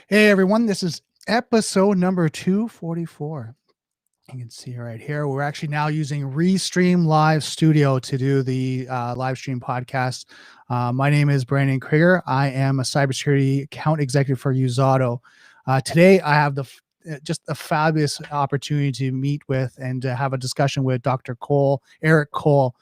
Hey everyone, this is episode number 244. You can see right here, we're actually now using Restream Live Studio to do the live stream podcast. My name is Brandon Krieger. I am a cybersecurity account executive for Usado. Today, I have just a fabulous opportunity to meet with and to have a discussion with Dr. Eric Cole,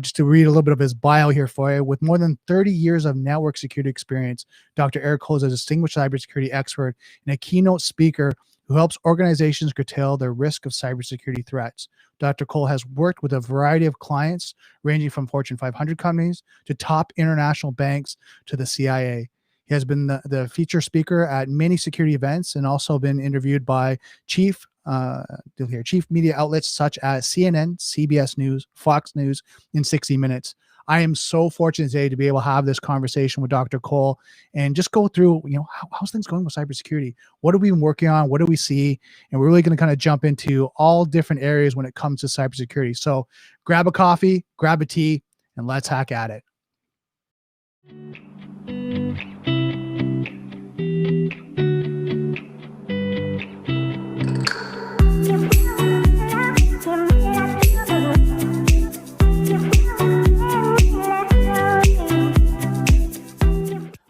just to read a little bit of his bio here for you. With more than 30 years of network security experience, Dr. Eric Cole is a distinguished cybersecurity expert and a keynote speaker who helps organizations curtail their risk of cybersecurity threats. Dr. Cole has worked with a variety of clients, ranging from Fortune 500 companies to top international banks to the CIA. He has been the feature speaker at many security events and also been interviewed by chief media outlets such as CNN, CBS News, Fox News, and 60 Minutes. I am so fortunate today to be able to have this conversation with Dr. Cole and just go through, how's things going with cybersecurity? What have we been working on? What do we see? And we're really going to kind of jump into all different areas when it comes to cybersecurity. So grab a coffee, grab a tea, and let's hack at it.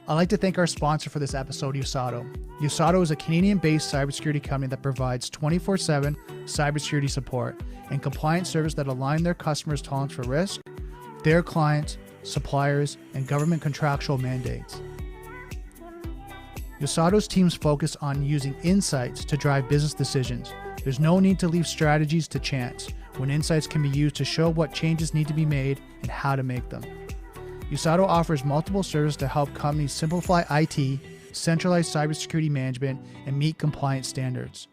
I'd like to thank our sponsor for this episode, Usado. Usado is a Canadian-based cybersecurity company that provides 24/7 cybersecurity support and compliance service that align their customers' tolerance for risk, their clients, suppliers, and government contractual mandates. Usado's teams focus on using insights to drive business decisions. There's no need to leave strategies to chance, when insights can be used to show what changes need to be made and how to make them. Usado offers multiple services to help companies simplify IT, centralize cybersecurity management, and meet compliance standards.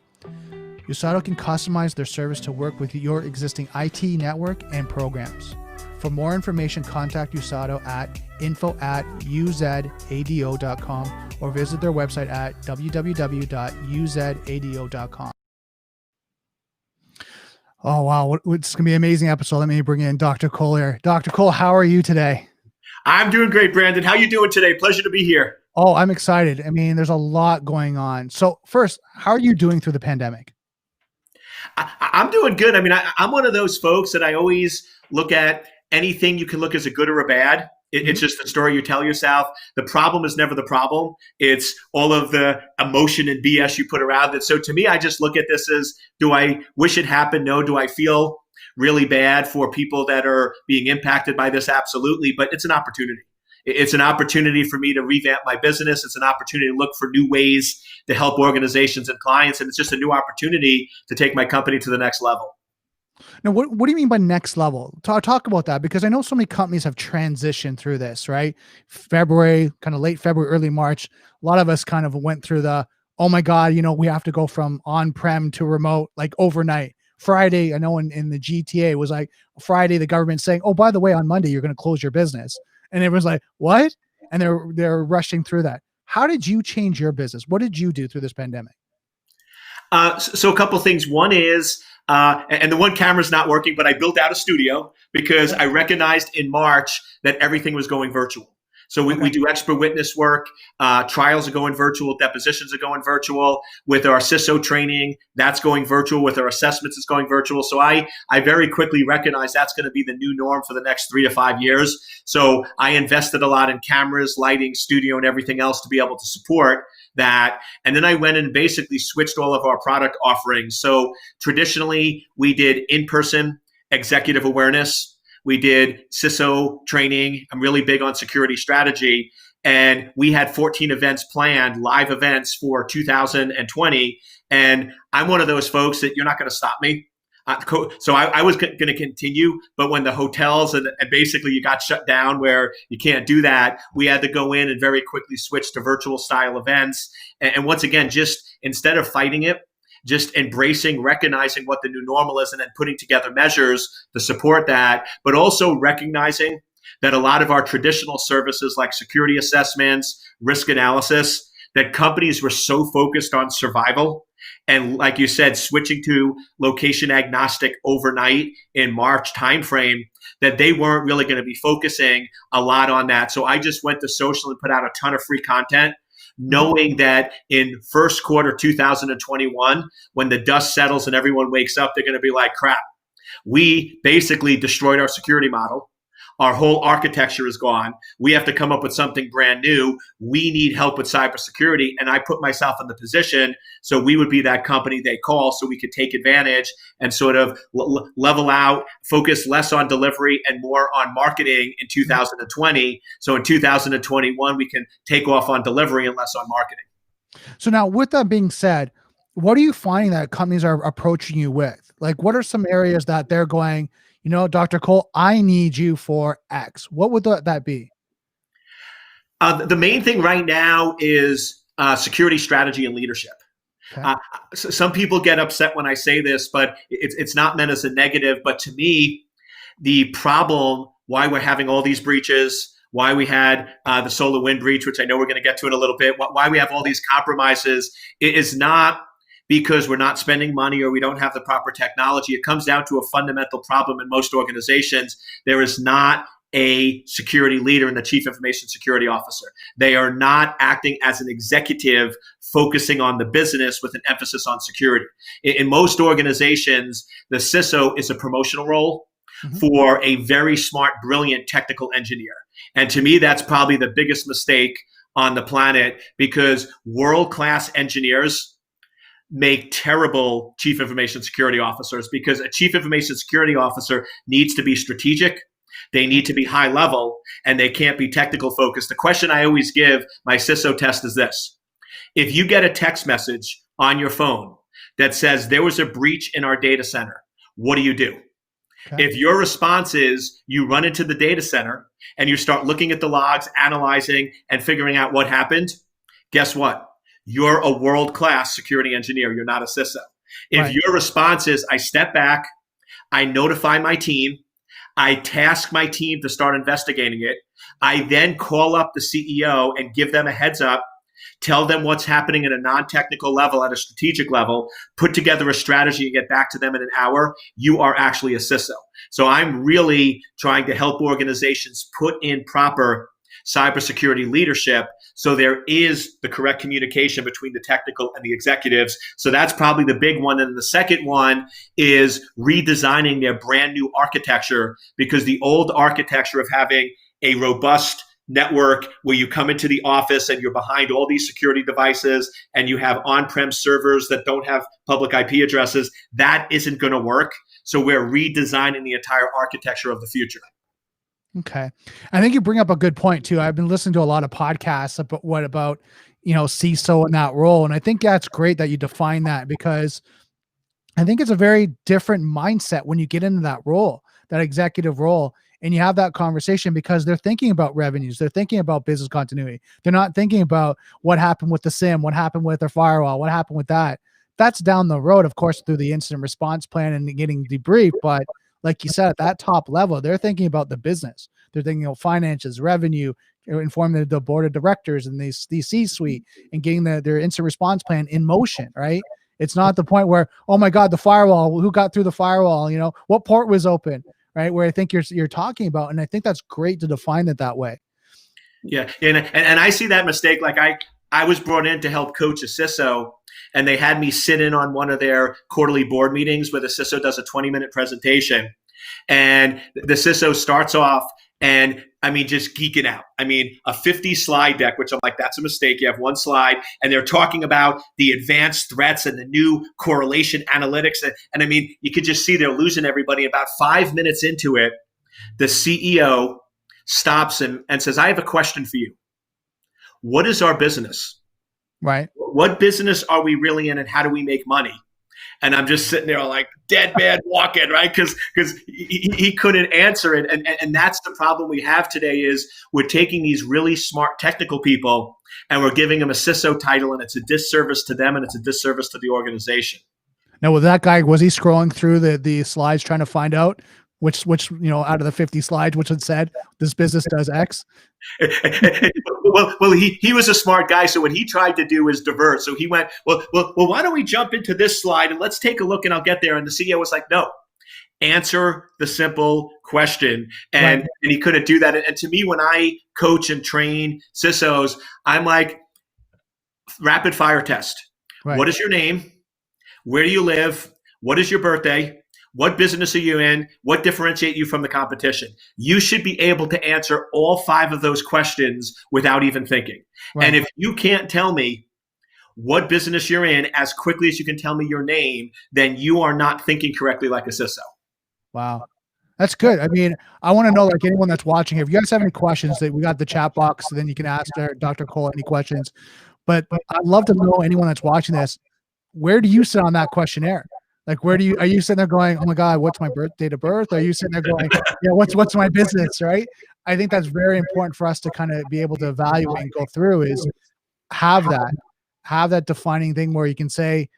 Usado can customize their service to work with your existing IT network and programs. For more information, contact Usado at info@uzado.com or visit their website at www.uzado.com. Oh, wow. It's going to be an amazing episode. Let me bring in Dr. Cole here. Dr. Cole, how are you today? I'm doing great, Brandon. How are you doing today? Pleasure to be here. Oh, I'm excited. I mean, there's a lot going on. So first, how are you doing through the pandemic? I'm doing good. I mean, I'm one of those folks that I always look at anything you can look as a good or a bad. It's just the story you tell yourself. The problem is never the problem. It's all of the emotion and BS you put around it. So to me, I just look at this as, do I wish it happened? No. Do I feel really bad for people that are being impacted by this? Absolutely. But it's an opportunity. It's an opportunity for me to revamp my business. It's an opportunity to look for new ways to help organizations and clients. And it's just a new opportunity to take my company to the next level. Now, what do you mean by next level? Talk about that, because I know so many companies have transitioned through this, right? February, kind of late February, early March. A lot of us kind of went through the, oh my God, we have to go from on-prem to remote like overnight. Friday, I know in the GTA, it was like Friday, the government saying, oh, by the way, on Monday, you're going to close your business. And everyone's like, what? And they're rushing through that. How did you change your business? What did you do through this pandemic? So a couple of things. One is, and the one camera's not working, but I built out a studio because I recognized in March that everything was going virtual. So we do expert witness work. Trials are going virtual. Depositions are going virtual. With our CISO training, that's going virtual. With our assessments, it's going virtual. So I very quickly recognized that's going to be the new norm for the next 3 to 5 years. So I invested a lot in cameras, lighting, studio, and everything else to be able to support that. And then I went and basically switched all of our product offerings. So traditionally, we did in-person executive awareness. We did CISO training. I'm really big on security strategy. And we had 14 events planned, live events for 2020. And I'm one of those folks that you're not going to stop me. So I was going to continue. But when the hotels and basically you got shut down where you can't do that, we had to go in and very quickly switch to virtual style events. And once again, just instead of fighting it, just embracing, recognizing what the new normal is, and then putting together measures to support that, but also recognizing that a lot of our traditional services like security assessments, risk analysis, that companies were so focused on survival. And like you said, switching to location agnostic overnight in March timeframe, that they weren't really going to be focusing a lot on that. So I just went to social and put out a ton of free content knowing that in first quarter 2021, when the dust settles and everyone wakes up, they're going to be like, crap, we basically destroyed our security model. Our whole architecture is gone. We have to come up with something brand new. We need help with cybersecurity. And I put myself in the position so we would be that company they call so we could take advantage and sort of level out, focus less on delivery and more on marketing in 2020. So in 2021, we can take off on delivery and less on marketing. So now with that being said, what are you finding that companies are approaching you with? Like, what are some areas that they're going, you know, Dr. Cole, I need you for X? What would that be? The main thing right now is security strategy and leadership. Okay. Some people get upset when I say this, but it's not meant as a negative. But to me, the problem why we're having all these breaches, why we had the SolarWinds breach, which I know we're going to get to in a little bit, why we have all these compromises, it is not because we're not spending money or we don't have the proper technology. It comes down to a fundamental problem in most organizations. There is not a security leader and the chief information security officer. They are not acting as an executive focusing on the business with an emphasis on security. In most organizations, the CISO is a promotional role for a very smart, brilliant technical engineer. And to me, that's probably the biggest mistake on the planet because world-class engineers make terrible chief information security officers because a chief information security officer needs to be strategic. They need to be high level and they can't be technical focused. The question I always give my CISO test is this. If you get a text message on your phone that says there was a breach in our data center, what do? Okay. If your response is you run into the data center and you start looking at the logs, analyzing and figuring out what happened, guess what? You're a world-class security engineer. You're not a CISO. If your response is, I step back, I notify my team, I task my team to start investigating it, I then call up the CEO and give them a heads up, tell them what's happening at a non-technical level, at a strategic level, put together a strategy and get back to them in an hour, you are actually a CISO. So I'm really trying to help organizations put in proper cybersecurity leadership so there is the correct communication between the technical and the executives. So that's probably the big one. And the second one is redesigning their brand new architecture because the old architecture of having a robust network where you come into the office and you're behind all these security devices and you have on-prem servers that don't have public IP addresses, that isn't going to work. So we're redesigning the entire architecture of the future. Okay. I think you bring up a good point too. I've been listening to a lot of podcasts about you know, CISO in that role. And I think that's great that you define that because I think it's a very different mindset when you get into that role, that executive role, and you have that conversation because they're thinking about revenues. They're thinking about business continuity. They're not thinking about what happened with the SIM, what happened with their firewall, what happened with that. That's down the road, of course, through the incident response plan and getting debriefed. But like you said, at that top level, they're thinking about the business. They're thinking of finances, revenue, informing the board of directors and the C-suite and getting their incident response plan in motion, right? It's not the point where, oh my God, the firewall, who got through the firewall? You know, what port was open, right? Where I think you're talking about. And I think that's great to define it that way. Yeah. And I see that mistake. Like I was brought in to help coach a CISO and they had me sit in on one of their quarterly board meetings where the CISO does a 20-minute presentation. And the CISO starts off and I mean, just geeking out. I mean, a 50 slide deck, which I'm like, that's a mistake. You have one slide and they're talking about the advanced threats and the new correlation analytics. And I mean, you could just see they're losing everybody. About 5 minutes into it, the CEO stops him and says, I have a question for you. What is our business? Right. What business are we really in and how do we make money? And I'm just sitting there like dead man walking, right? Because he couldn't answer it. And that's the problem we have today is we're taking these really smart technical people and we're giving them a CISO title and it's a disservice to them and it's a disservice to the organization. Now, with that guy, was he scrolling through the slides trying to find out which you know, out of the 50 slides, which had said this business does X? Well, he was a smart guy. So what he tried to do is divert. So he went, well, why don't we jump into this slide and let's take a look and I'll get there. And the CEO was like, no, answer the simple question. And he couldn't do that. And to me, when I coach and train CISOs, I'm like, rapid fire test. Right. What is your name? Where do you live? What is your birthday? What business are you in? What differentiates you from the competition? You should be able to answer all 5 of those questions without even thinking. Right. And if you can't tell me what business you're in as quickly as you can tell me your name, then you are not thinking correctly like a CISO. Wow. That's good. I mean, I want to know, like, anyone that's watching, if you guys have any questions, that we got the chat box, so then you can ask Dr. Cole any questions. But I'd love to know, anyone that's watching this, where do you sit on that questionnaire? Like, are you sitting there going, oh my God, what's my date of birth? Or are you sitting there going, yeah, what's my business, right? I think that's very important for us to kind of be able to evaluate and go through, is have that defining thing where you can say,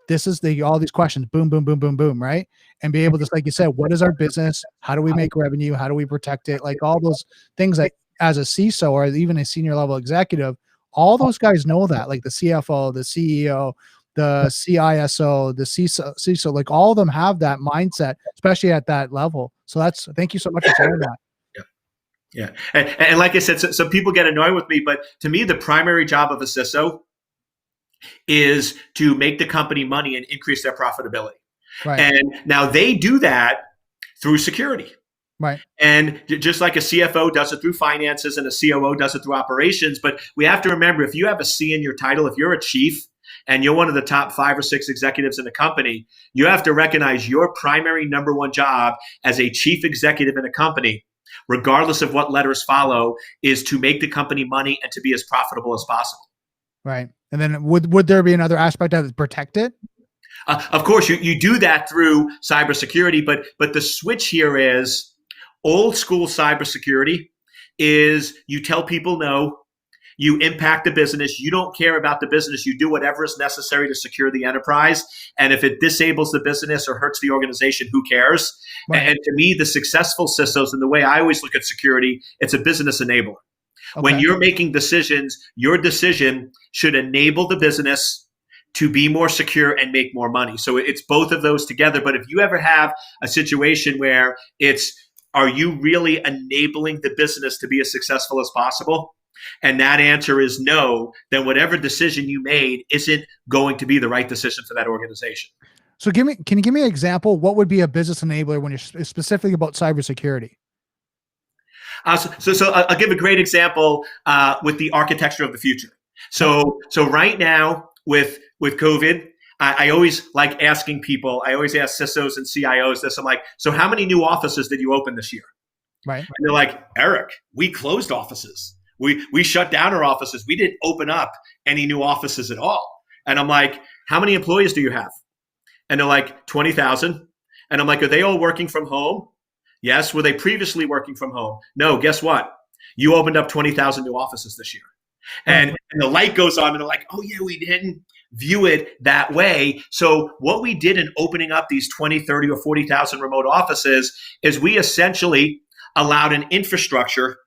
this is all these questions, boom, boom, boom, boom, boom, right? And be able to, like you said, what is our business? How do we make revenue? How do we protect it? Like all those things that as a CISO or even a senior level executive, all those guys know that, like the CFO, the CEO, the CISO, the CISO, like all of them have that mindset, especially at that level. So thank you so much for sharing that. Yeah. And like I said, so people get annoyed with me, but to me, the primary job of a CISO is to make the company money and increase their profitability. Right. And now they do that through security. Right. And just like a CFO does it through finances and a COO does it through operations. But we have to remember, if you have a C in your title, if you're a chief and you're one of the top 5 or 6 executives in a company, you have to recognize your primary number one job as a chief executive in a company, regardless of what letters follow, is to make the company money and to be as profitable as possible. Right. And then would there be another aspect that is protect it? Of course, you do that through cybersecurity, but the switch here is old school cybersecurity is you tell people no, you impact the business, you don't care about the business, you do whatever is necessary to secure the enterprise. And if it disables the business or hurts the organization, who cares? Right. And to me, the successful CISOs, and the way I always look at security, it's a business enabler. Okay. When you're making decisions, your decision should enable the business to be more secure and make more money. So it's both of those together. But if you ever have a situation where are you really enabling the business to be as successful as possible? And that answer is no, then whatever decision you made isn't going to be the right decision for that organization. So can you give me an example? What would be a business enabler when you're specifically about cybersecurity? So I'll give a great example with the architecture of the future. So right now with COVID, I always like asking people, I always ask CISOs and CIOs this. I'm like, so how many new offices did you open this year? Right. And they're like, Eric, we closed offices. We shut down our offices. We didn't open up any new offices at all. And I'm like, how many employees do you have? And they're like, 20,000. And I'm like, are they all working from home? Yes. Were they previously working from home? No. Guess what? You opened up 20,000 new offices this year. And the light goes on and they're like, oh yeah, we didn't view it that way. So what we did in opening up these 20, 30, or 40,000 remote offices is we essentially allowed an infrastructure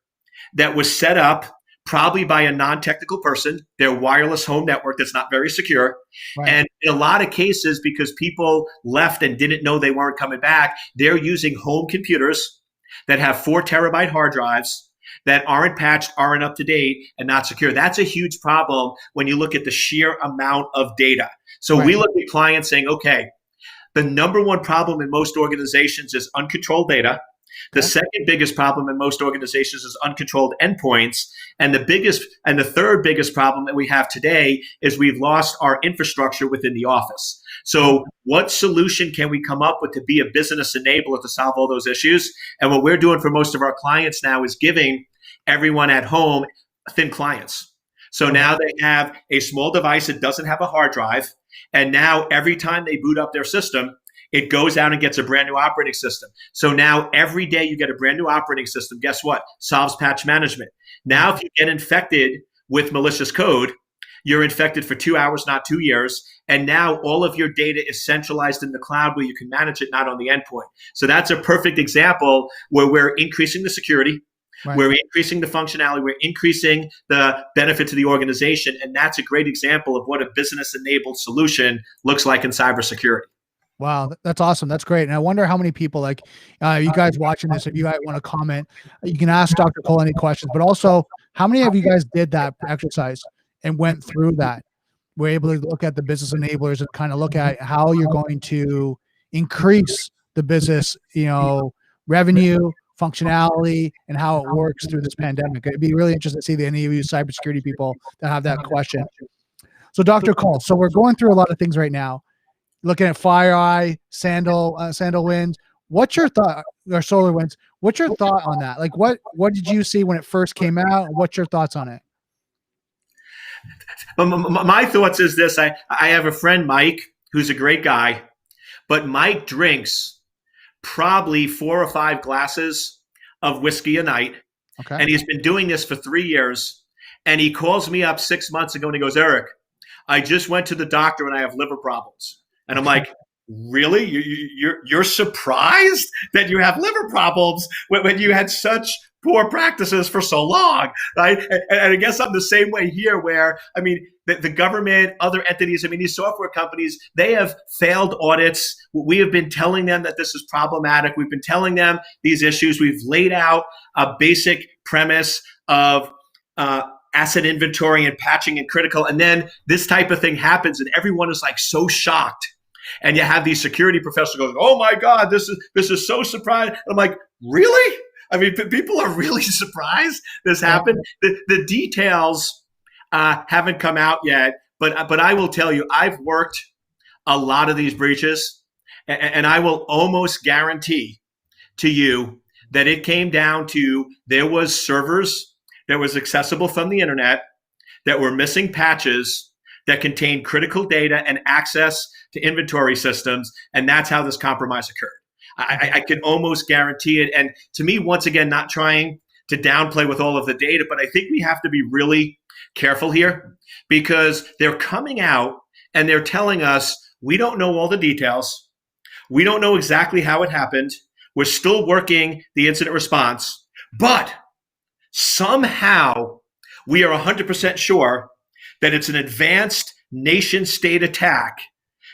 that was set up probably by a non-technical person, their wireless home network that's not very secure. Right. And in a lot of cases, because people left and didn't know they weren't coming back, they're using home computers that have 4 terabyte hard drives that aren't patched, aren't up to date, and not secure. That's a huge problem when you look at the sheer amount of data. So right. We look at clients saying, okay, the number one problem in most organizations is uncontrolled data. The second biggest problem in most organizations is uncontrolled endpoints. And the third biggest problem that we have today is we've lost our infrastructure within the office. So what solution can we come up with to be a business enabler to solve all those issues? And what we're doing for most of our clients now is giving everyone at home thin clients. So now they have a small device that doesn't have a hard drive. And now every time they boot up their system, it goes out and gets a brand new operating system. So now every day you get a brand new operating system. Guess what? Solves patch management. Now, if you get infected with malicious code, you're infected for 2 hours, not 2 years. And now all of your data is centralized in the cloud where you can manage it, not on the endpoint. So that's a perfect example where we're increasing the security. Right. We're increasing the functionality. We're increasing the benefit to the organization. And that's a great example of what a business-enabled solution looks like in cybersecurity. Wow, that's awesome. That's great. And I wonder how many people, like you guys watching this, if you guys want to comment, you can ask Dr. Cole any questions, but also how many of you guys did that exercise and went through that? we're able to look at the business enablers and kind of look at how you're going to increase the business, revenue, functionality, and how it works through this pandemic. It'd be really interesting to see any of you cybersecurity people that have that question. So Dr. Cole, so we're going through a lot of things right now, looking at FireEye, SandalWinds. What's your thought, or SolarWinds? What's your thought on that? Like, what did you see when it first came out? What's your thoughts on it? My thoughts is this. I have a friend, Mike, who's a great guy, but Mike drinks probably 4 or 5 glasses of whiskey a night. Okay. And he's been doing this for 3 years. And he calls me up 6 months ago and he goes, Eric, I just went to the doctor and I have liver problems. And I'm like, really? You're surprised that you have liver problems when you had such poor practices for so long, right? And I guess I'm the same way here where, I mean, the government, other entities, I mean, these software companies, they have failed audits. We have been telling them that this is problematic. We've been telling them these issues. We've laid out a basic premise of asset inventory and patching and critical. And then this type of thing happens and everyone is like so shocked. And you have these security professionals going, oh my God, this is so surprising. I'm like, really? I mean, people are really surprised this happened. The details haven't come out yet, but I will tell you, I've worked a lot of these breaches, and I will almost guarantee to you that it came down to there was servers that was accessible from the internet that were missing patches that contained critical data and access to inventory systems, and that's how this compromise occurred. I can almost guarantee it. And to me, once again, not trying to downplay with all of the data, but I think we have to be really careful here because they're coming out and they're telling us, we don't know all the details. We don't know exactly how it happened. We're still working the incident response, but somehow we are 100% sure that it's an advanced nation state attack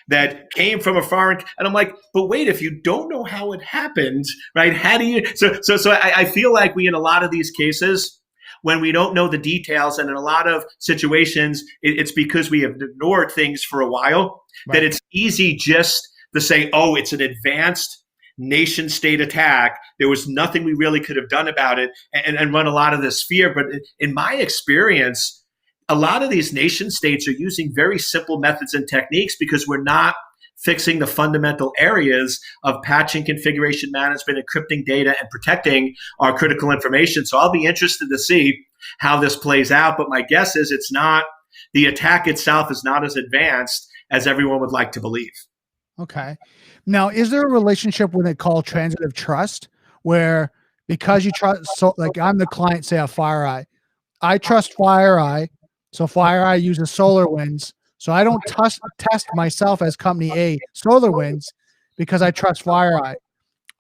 that came from a foreign, and I'm like, but wait, if you don't know how it happened, right? How do you, so I feel like we, in a lot of these cases, when we don't know the details, and in a lot of situations, it's because we have ignored things for a while, right, that it's easy just to say, oh, it's an advanced nation state attack. There was nothing we really could have done about it, and run a lot of this fear. But in my experience, a lot of these nation states are using very simple methods and techniques because we're not fixing the fundamental areas of patching, configuration management, encrypting data, and protecting our critical information. So I'll be interested to see how this plays out. But my guess is it's not, the attack itself is not as advanced as everyone would like to believe. Okay. Now, is there a relationship when they call transitive trust where because you trust, so like I'm the client, say of FireEye, I trust FireEye, so FireEye uses SolarWinds. So I don't test myself as company A, SolarWinds, because I trust FireEye.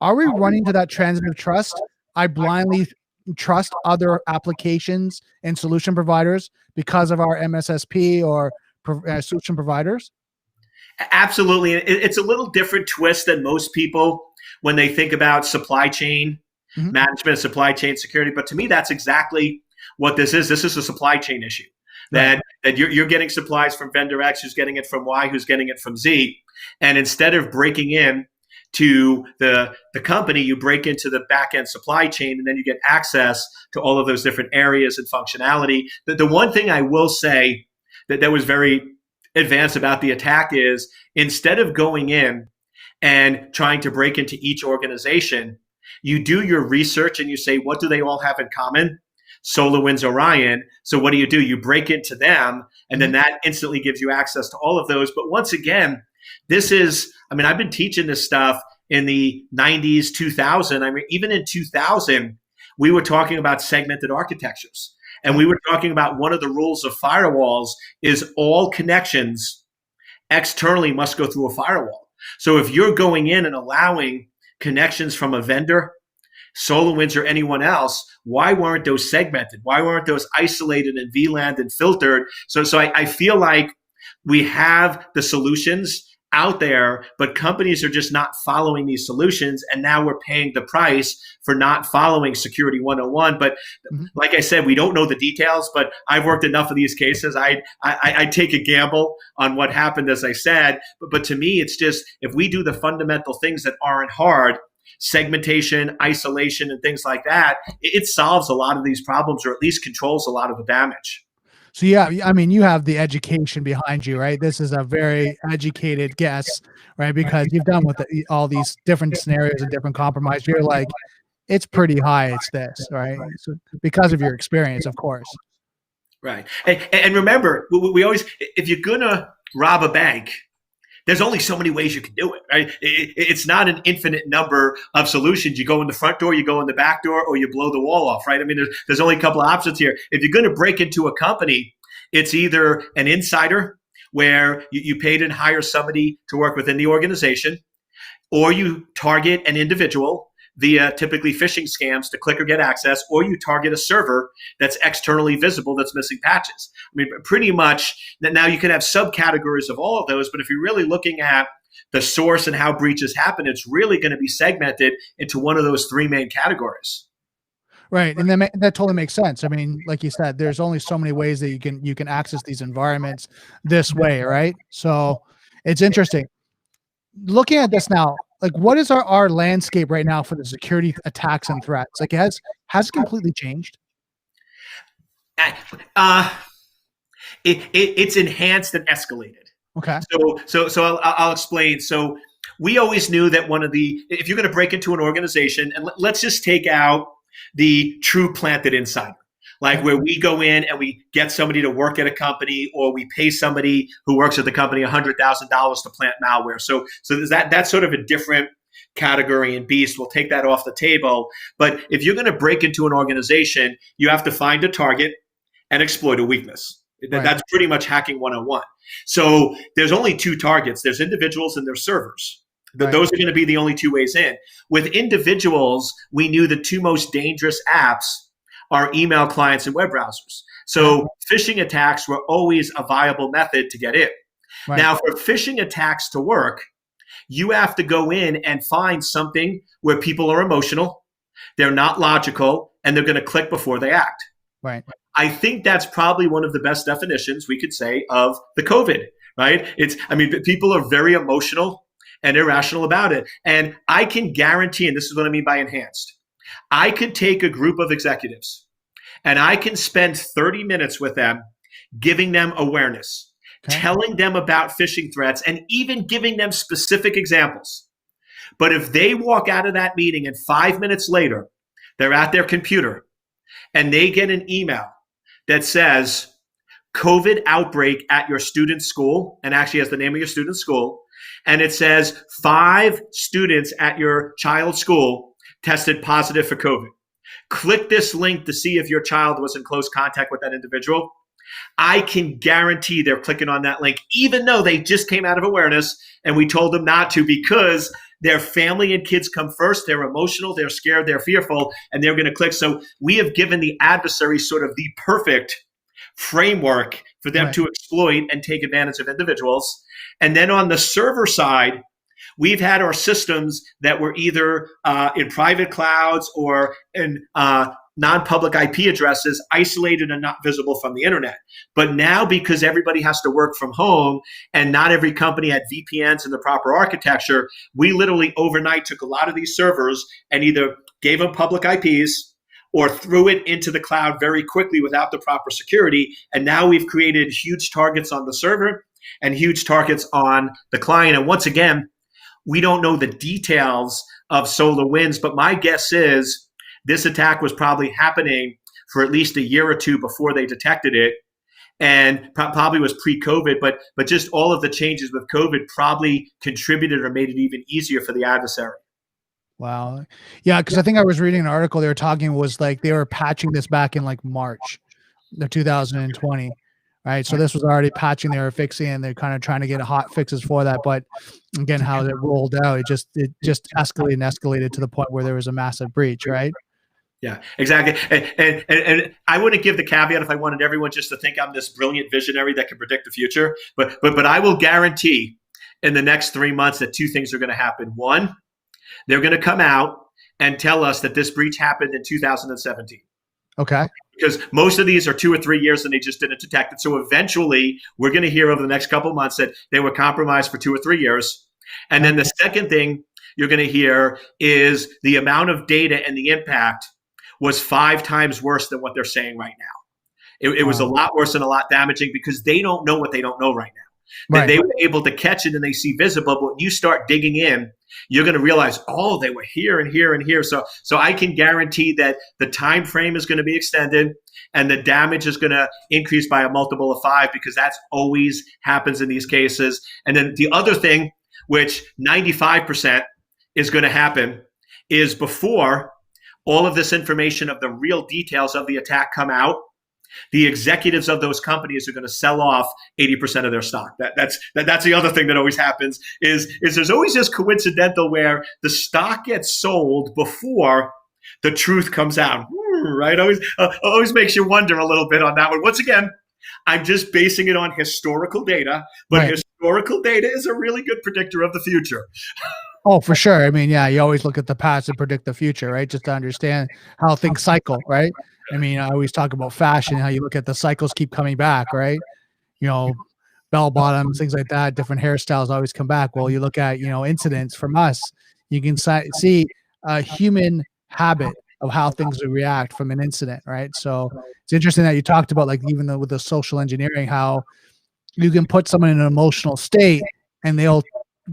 Are we running to that transitive trust? I blindly trust other applications and solution providers because of our MSSP or solution providers? Absolutely. It's a little different twist than most people when they think about supply chain management, supply chain security. But to me, that's exactly what this is. This is a supply chain issue. That you're getting supplies from vendor X, who's getting it from Y, who's getting it from Z. And instead of breaking in to the company, you break into the back-end supply chain, and then you get access to all of those different areas and functionality. The one thing I will say that was very advanced about the attack is instead of going in and trying to break into each organization, you do your research and you say, what do they all have in common? SolarWinds, Orion. So what do? You break into them, and then that instantly gives you access to all of those. But once again, this is, I mean, I've been teaching this stuff in the 90s, 2000. I mean, even in 2000, we were talking about segmented architectures. And we were talking about one of the rules of firewalls is all connections externally must go through a firewall. So if you're going in and allowing connections from a vendor, SolarWinds or anyone else, why weren't those segmented? Why weren't those isolated and VLANed and filtered? So I feel like we have the solutions out there, but companies are just not following these solutions. And now we're paying the price for not following Security 101. But like I said, we don't know the details, but I've worked enough of these cases. I take a gamble on what happened, as I said. But to me, it's just, if we do the fundamental things that aren't hard, segmentation, isolation, and things like that, it solves a lot of these problems, or at least controls a lot of the damage. So yeah, I mean, you have the education behind you, right? This is a very educated guess, right? Because you've done with all these different scenarios and different compromises. You're like, it's pretty high. It's this, right? So because of your experience, of course. Right. And remember, we always, if you're going to rob a bank, there's only so many ways you can do it, right? It's not an infinite number of solutions. You go in the front door, you go in the back door, or you blow the wall off, right? I mean, there's only a couple of options here. If you're going to break into a company, it's either an insider, where you paid and hire somebody to work within the organization, or you target an individual via typically phishing scams to click or get access, or you target a server that's externally visible that's missing patches. I mean, pretty much now you can have subcategories of all of those, but if you're really looking at the source and how breaches happen, it's really going to be segmented into one of those three main categories. Right. And that totally makes sense. I mean, like you said, there's only so many ways that you can access these environments this way, right? So it's interesting. Looking at this now, like, what is our landscape right now for the security attacks and threats? Like, has it completely changed? It's enhanced and escalated. Okay. So I'll explain. So we always knew that if you're going to break into an organization, and let's just take out the true planted insider, like where we go in and we get somebody to work at a company, or we pay somebody who works at the company $100,000 to plant malware. So that's sort of a different category and beast. We'll take that off the table. But if you're going to break into an organization, you have to find a target and exploit a weakness. Right. That's pretty much hacking 101. So there's only two targets. There's individuals and there's servers. Right. Those are going to be the only two ways in. With individuals, we knew the two most dangerous apps are email clients and web browsers. So phishing attacks were always a viable method to get in. Right. Now, for phishing attacks to work, you have to go in and find something where people are emotional, they're not logical, and they're going to click before they act. Right. I think that's probably one of the best definitions we could say of the COVID, right? People are very emotional and irrational about it. And I can guarantee, and this is what I mean by enhanced, I could take a group of executives and I can spend 30 minutes with them, giving them awareness, telling them about phishing threats, and even giving them specific examples. But if they walk out of that meeting and 5 minutes later, they're at their computer and they get an email that says COVID outbreak at your student's school, and actually has the name of your student's school, and it says 5 students at your child's school tested positive for COVID. Click this link to see if your child was in close contact with that individual. I can guarantee they're clicking on that link, even though they just came out of awareness and we told them not to, because their family and kids come first. They're emotional, they're scared, they're fearful, and they're going to click. So we have given the adversary sort of the perfect framework for them to exploit and take advantage of individuals. And then on the server side, we've had our systems that were either in private clouds or in non-public IP addresses, isolated and not visible from the internet. But now, because everybody has to work from home and not every company had VPNs and the proper architecture, we literally overnight took a lot of these servers and either gave them public IPs or threw it into the cloud very quickly without the proper security. And now we've created huge targets on the server and huge targets on the client. And once again, we don't know the details of SolarWinds, but my guess is this attack was probably happening for at least a year or two before they detected it, and probably was pre-COVID, but just all of the changes with COVID probably contributed or made it even easier for the adversary. Wow. Yeah, because I think I was reading an article they were talking was like they were patching this back in like March of 2020. Right. So this was already patching, they were fixing, and they're kind of trying to get hot fixes for that. But again, how it rolled out, it just escalated and escalated to the point where there was a massive breach, right? Yeah, exactly. And I wouldn't give the caveat if I wanted everyone just to think I'm this brilliant visionary that can predict the future. But I will guarantee in the next 3 months that two things are going to happen. One, they're going to come out and tell us that this breach happened in 2017. Okay. Because most of these are 2 or 3 years and they just didn't detect it. So eventually we're going to hear over the next couple of months that they were compromised for 2 or 3 years. And then the second thing you're going to hear is the amount of data and the impact was 5 times worse than what they're saying right now. It was a lot worse and a lot damaging because they don't know what they don't know right now. Right. They were able to catch it and they see visible, but when you start digging in, you're going to realize, oh, they were here and here and here. So I can guarantee that the time frame is going to be extended and the damage is going to increase by a multiple of 5 because that's always happens in these cases. And then the other thing, which 95% is going to happen, is before all of this information of the real details of the attack come out, the executives of those companies are going to sell off 80% of their stock. That's the other thing that always happens is there's always this coincidental where the stock gets sold before the truth comes out. Right? Always makes you wonder a little bit on that one. Once again, I'm just basing it on historical data, but historical data is a really good predictor of the future. Oh, for sure. I mean, yeah, you always look at the past and predict the future, right? Just to understand how things cycle, right? I mean, I always talk about fashion, how you look at the cycles keep coming back, right? You know, bell bottoms, things like that, different hairstyles always come back. Well, you look at, incidents from us, you can see a human habit of how things would react from an incident, right? So it's interesting that you talked about, like, even though with the social engineering, how you can put someone in an emotional state and they'll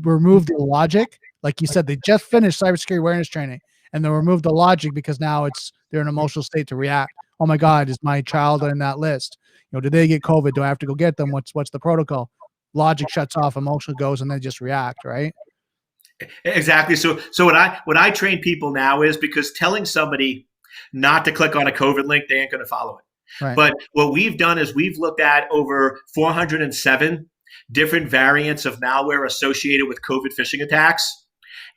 remove the logic. Like you said, they just finished cybersecurity awareness training and they'll remove the logic because now they're in an emotional state to react. Oh my God, is my child in that list? Did they get COVID? Do I have to go get them? What's the protocol? Logic shuts off, emotion goes, and they just react, right? Exactly. So what I train people now is, because telling somebody not to click on a COVID link, they ain't going to follow it. Right. But what we've done is we've looked at over 407 different variants of malware associated with COVID phishing attacks.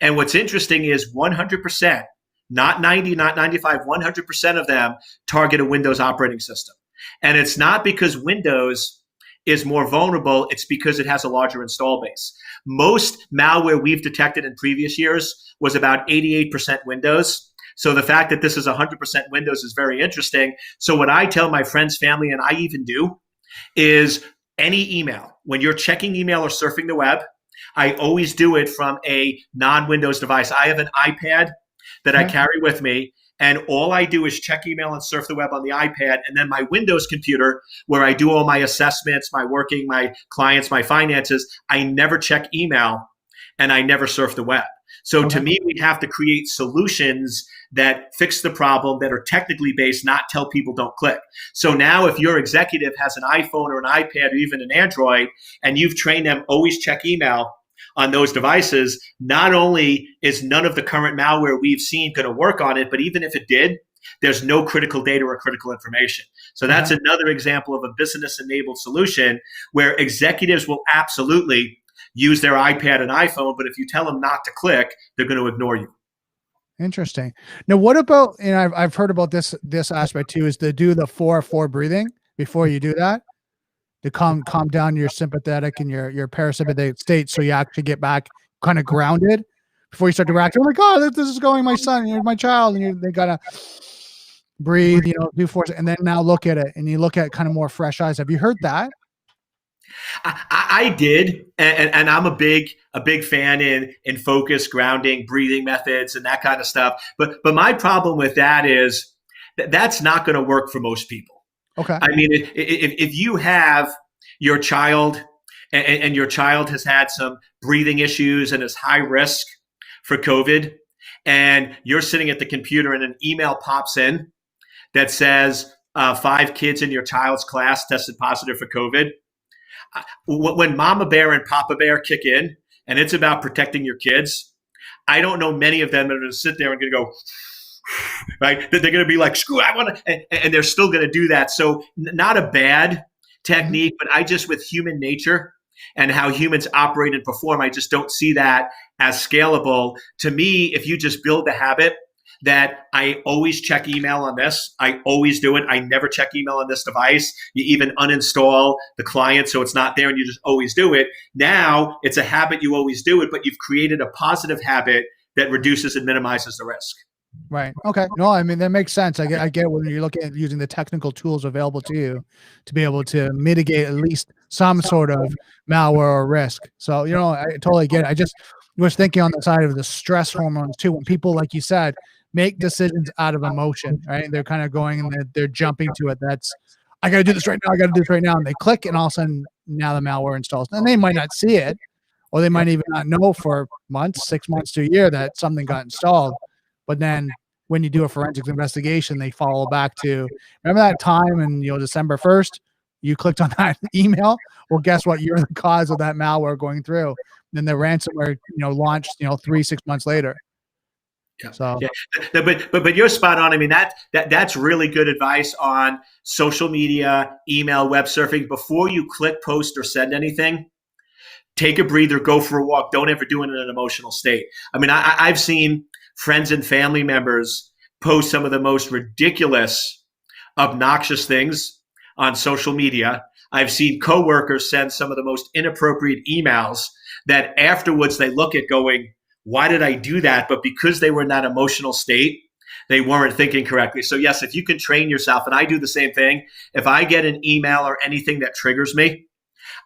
And what's interesting is 100%, not 90, not 95, 100% of them target a Windows operating system. And it's not because Windows is more vulnerable, it's because it has a larger install base. Most malware we've detected in previous years was about 88% Windows. So the fact that this is 100% Windows is very interesting. So what I tell my friends, family, and I even do is any email, when you're checking email or surfing the web, I always do it from a non-Windows device. I have an iPad that I carry with me, and all I do is check email and surf the web on the iPad, and then my Windows computer, where I do all my assessments, my working, my clients, my finances, I never check email, and I never surf the web. So to me, we have to create solutions that fix the problem, that are technically based, not tell people don't click. So now if your executive has an iPhone or an iPad or even an Android, and you've trained them always check email on those devices, not only is none of the current malware we've seen going to work on it, but even if it did, there's no critical data or critical information. So that's another example of a business-enabled solution where executives will absolutely use their iPad and iPhone, but if you tell them not to click, they're going to ignore you. Interesting. Now, what about, and I've heard about this aspect too, is to do the 4-4 breathing before you do that, to calm down your sympathetic and your parasympathetic state, so you actually get back kind of grounded before you start to react. Oh my God, this is going, my son, my child, and they gotta breathe, do force, and then now look at it, and you look at kind of more fresh eyes. Have you heard that? I did, and I'm a big fan in focus, grounding, breathing methods, and that kind of stuff. But my problem with that is that's not going to work for most people. Okay. I mean, if you have your child and your child has had some breathing issues and is high risk for COVID, and you're sitting at the computer and an email pops in that says 5 kids in your child's class tested positive for COVID. When Mama Bear and Papa Bear kick in, and it's about protecting your kids, I don't know many of them that are going to sit there and going to go, right? That they're going to be like, screw, I want to, and they're still going to do that. So not a bad technique, but I just, with human nature and how humans operate and perform, I just don't see that as scalable. To me, if you just build the habit that I always check email on this. I always do it. I never check email on this device. You even uninstall the client so it's not there and you just always do it. Now it's a habit, you always do it, but you've created a positive habit that reduces and minimizes the risk. Right. Okay. No, I mean, that makes sense. I get when you're looking at using the technical tools available to you to be able to mitigate at least some sort of malware or risk. So, I totally get it. I just was thinking on the side of the stress hormones too. When people, like you said, make decisions out of emotion, right? They're kind of going and they're jumping to it. I got to do this right now. I got to do this right now. And they click and all of a sudden now the malware installs. And they might not see it, or they might even not know for months, 6 months to a year that something got installed. But then when you do a forensics investigation, they follow back to, remember that time in December 1st, you clicked on that email? Well, guess what? You're the cause of that malware going through. Then the ransomware, launched, 3-6 months later. Yeah. So, yeah. But you're spot on. I mean, that's really good advice on social media, email, web surfing. Before you click, post, or send anything, take a breather, go for a walk. Don't ever do it in an emotional state. I mean, I've seen friends and family members post some of the most ridiculous, obnoxious things on social media. I've seen coworkers send some of the most inappropriate emails that afterwards they look at going, why did I do that? But because they were in that emotional state, they weren't thinking correctly. So yes, if you can train yourself, and I do the same thing, if I get an email or anything that triggers me,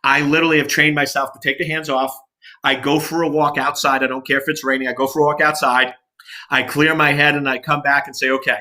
I literally have trained myself to take the hands off. I go for a walk outside. I don't care if it's raining. I go for a walk outside. I clear my head and I come back and say, okay,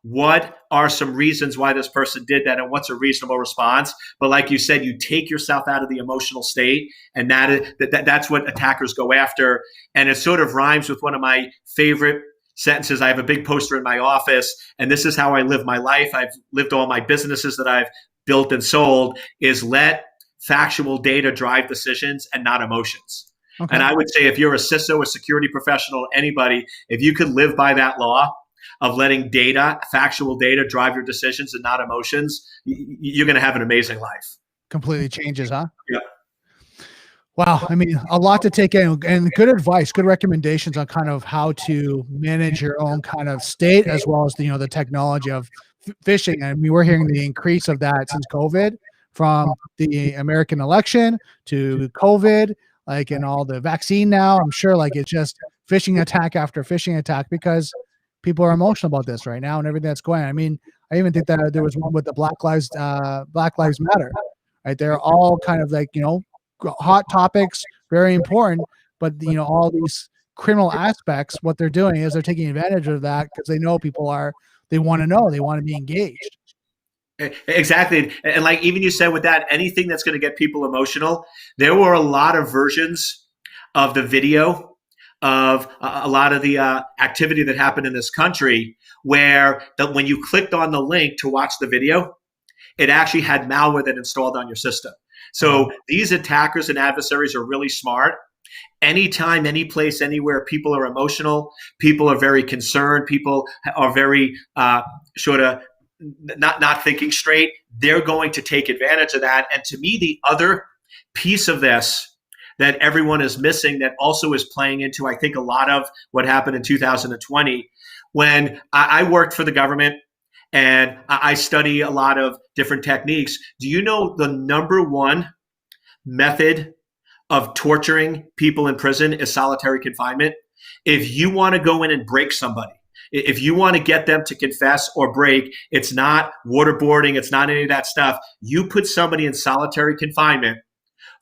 what are some reasons why this person did that and what's a reasonable response? But like you said, you take yourself out of the emotional state, and that's what attackers go after. And it sort of rhymes with one of my favorite sentences. I have a big poster in my office, and this is how I live my life. I've lived all my businesses that I've built and sold, is let factual data drive decisions and not emotions. Okay. And I would say if you're a CISO, a security professional, anybody, if you could live by that law of letting data, factual data, drive your decisions and not emotions, you're going to have an amazing life. Completely changes, huh? Yeah. Wow. I mean, a lot to take in, and good advice, good recommendations on kind of how to manage your own kind of state, as well as the technology of phishing. I mean, we're hearing the increase of that since COVID, from the American election to COVID, and all the vaccine now. I'm sure it's just phishing attack after phishing attack because people are emotional about this right now and everything that's going on. I mean, I even think that there was one with the Black Lives Matter, right? They're all kind of hot topics, very important, but all these criminal aspects, what they're doing is they're taking advantage of that because they know they want to know, they want to be engaged. Exactly. And even you said with that, anything that's going to get people emotional, there were a lot of versions of the video of a lot of the activity that happened in this country where when you clicked on the link to watch the video, it actually had malware that installed on your system. So these attackers and adversaries are really smart. Anytime, any place, anywhere, people are emotional, people are very concerned, people are very sort of not thinking straight, they're going to take advantage of that. And to me, the other piece of this that everyone is missing that also is playing into, I think, a lot of what happened in 2020, when I worked for the government and I study a lot of different techniques. Do you know the number one method of torturing people in prison is solitary confinement? If you want to go in and break somebody, if you want to get them to confess or break, it's not waterboarding, it's not any of that stuff. You put somebody in solitary confinement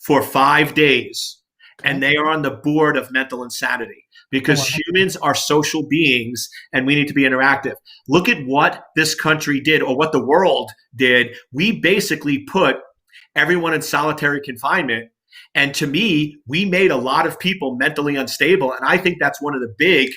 for 5 days, and they are on the board of mental insanity, because humans are social beings and we need to be interactive. Look at what this country did, or what the world did. We basically put everyone in solitary confinement. And to me, we made a lot of people mentally unstable. And I think that's one of the big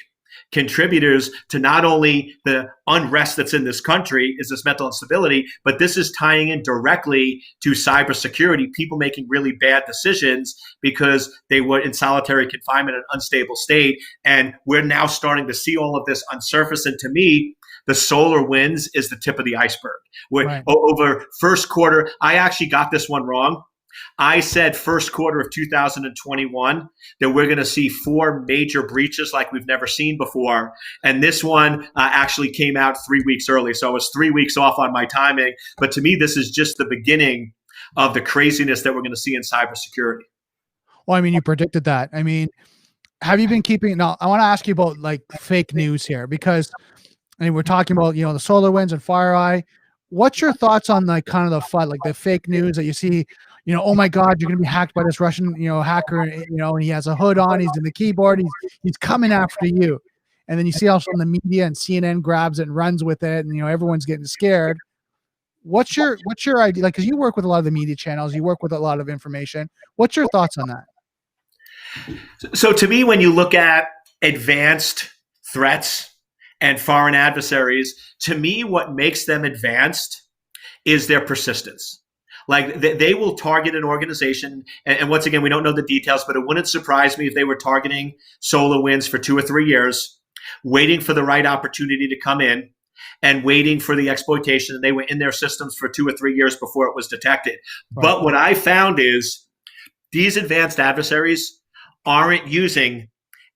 contributors to not only the unrest that's in this country is this mental instability, but this is tying in directly to cybersecurity, people making really bad decisions because they were in solitary confinement, an unstable state. And we're now starting to see all of this unsurface. And to me, the solar winds is the tip of the iceberg. Over first quarter, I actually got this one wrong. I said first quarter of 2021 that we're going to see 4 major breaches like we've never seen before. And this one actually came out 3 weeks early. So I was 3 weeks off on my timing. But to me, this is just the beginning of the craziness that we're going to see in cybersecurity. Well, I mean, you predicted that. I mean, have you been keeping, now I want to ask you about like fake news here, because I mean, we're talking about, you know, the SolarWinds and FireEye. What's your thoughts on like kind of the FUD, like the fake news that you see, you know, oh my God, you're going to be hacked by this Russian, you know, hacker, you know, and he has a hood on, he's in the keyboard, he's coming after you. And then you see also in the media and CNN grabs it and runs with it. And, you know, everyone's getting scared. What's your idea? Like, cause you work with a lot of the media channels, you work with a lot of information. What's your thoughts on that? So to me, when you look at advanced threats and foreign adversaries, to me, what makes them advanced is their persistence. Like they will target an organization. And once again, we don't know the details, but it wouldn't surprise me if they were targeting SolarWinds for 2 or 3 years, waiting for the right opportunity to come in and waiting for the exploitation. And they were in their systems for 2 or 3 years before it was detected. Right. But what I found is these advanced adversaries aren't using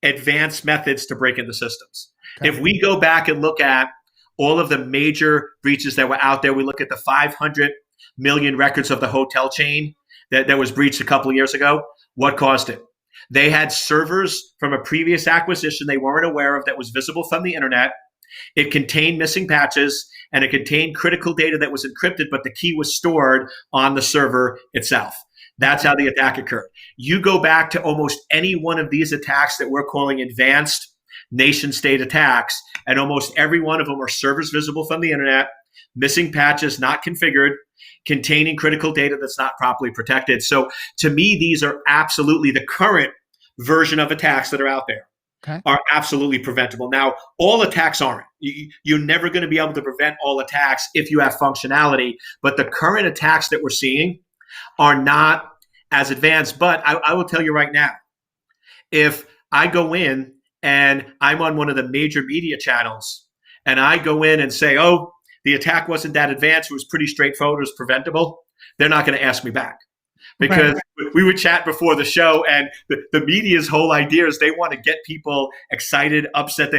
advanced methods to break into systems. Okay. If we go back and look at all of the major breaches that were out there, we look at the 500 million records of the hotel chain that was breached a couple of years ago. What caused it? They had servers from a previous acquisition they weren't aware of that was visible from the internet. It contained missing patches and it contained critical data that was encrypted, but the key was stored on the server itself. That's how the attack occurred. You go back to almost any one of these attacks that we're calling advanced nation state attacks, and almost every one of them are servers visible from the internet, missing patches, not configured, containing critical data that's not properly protected. So to me, these are absolutely the current version of attacks that are out there. Okay. Are absolutely preventable. Now, all attacks aren't. You're never going to be able to prevent all attacks if you have functionality, but the current attacks that we're seeing are not as advanced. But I will tell you right now, if I go in and I'm on one of the major media channels and I go in and say, oh, the attack wasn't that advanced, it was pretty straightforward, it was preventable, they're not going to ask me back. Because we would chat before the show, and the media's whole idea is they want to get people excited, upset.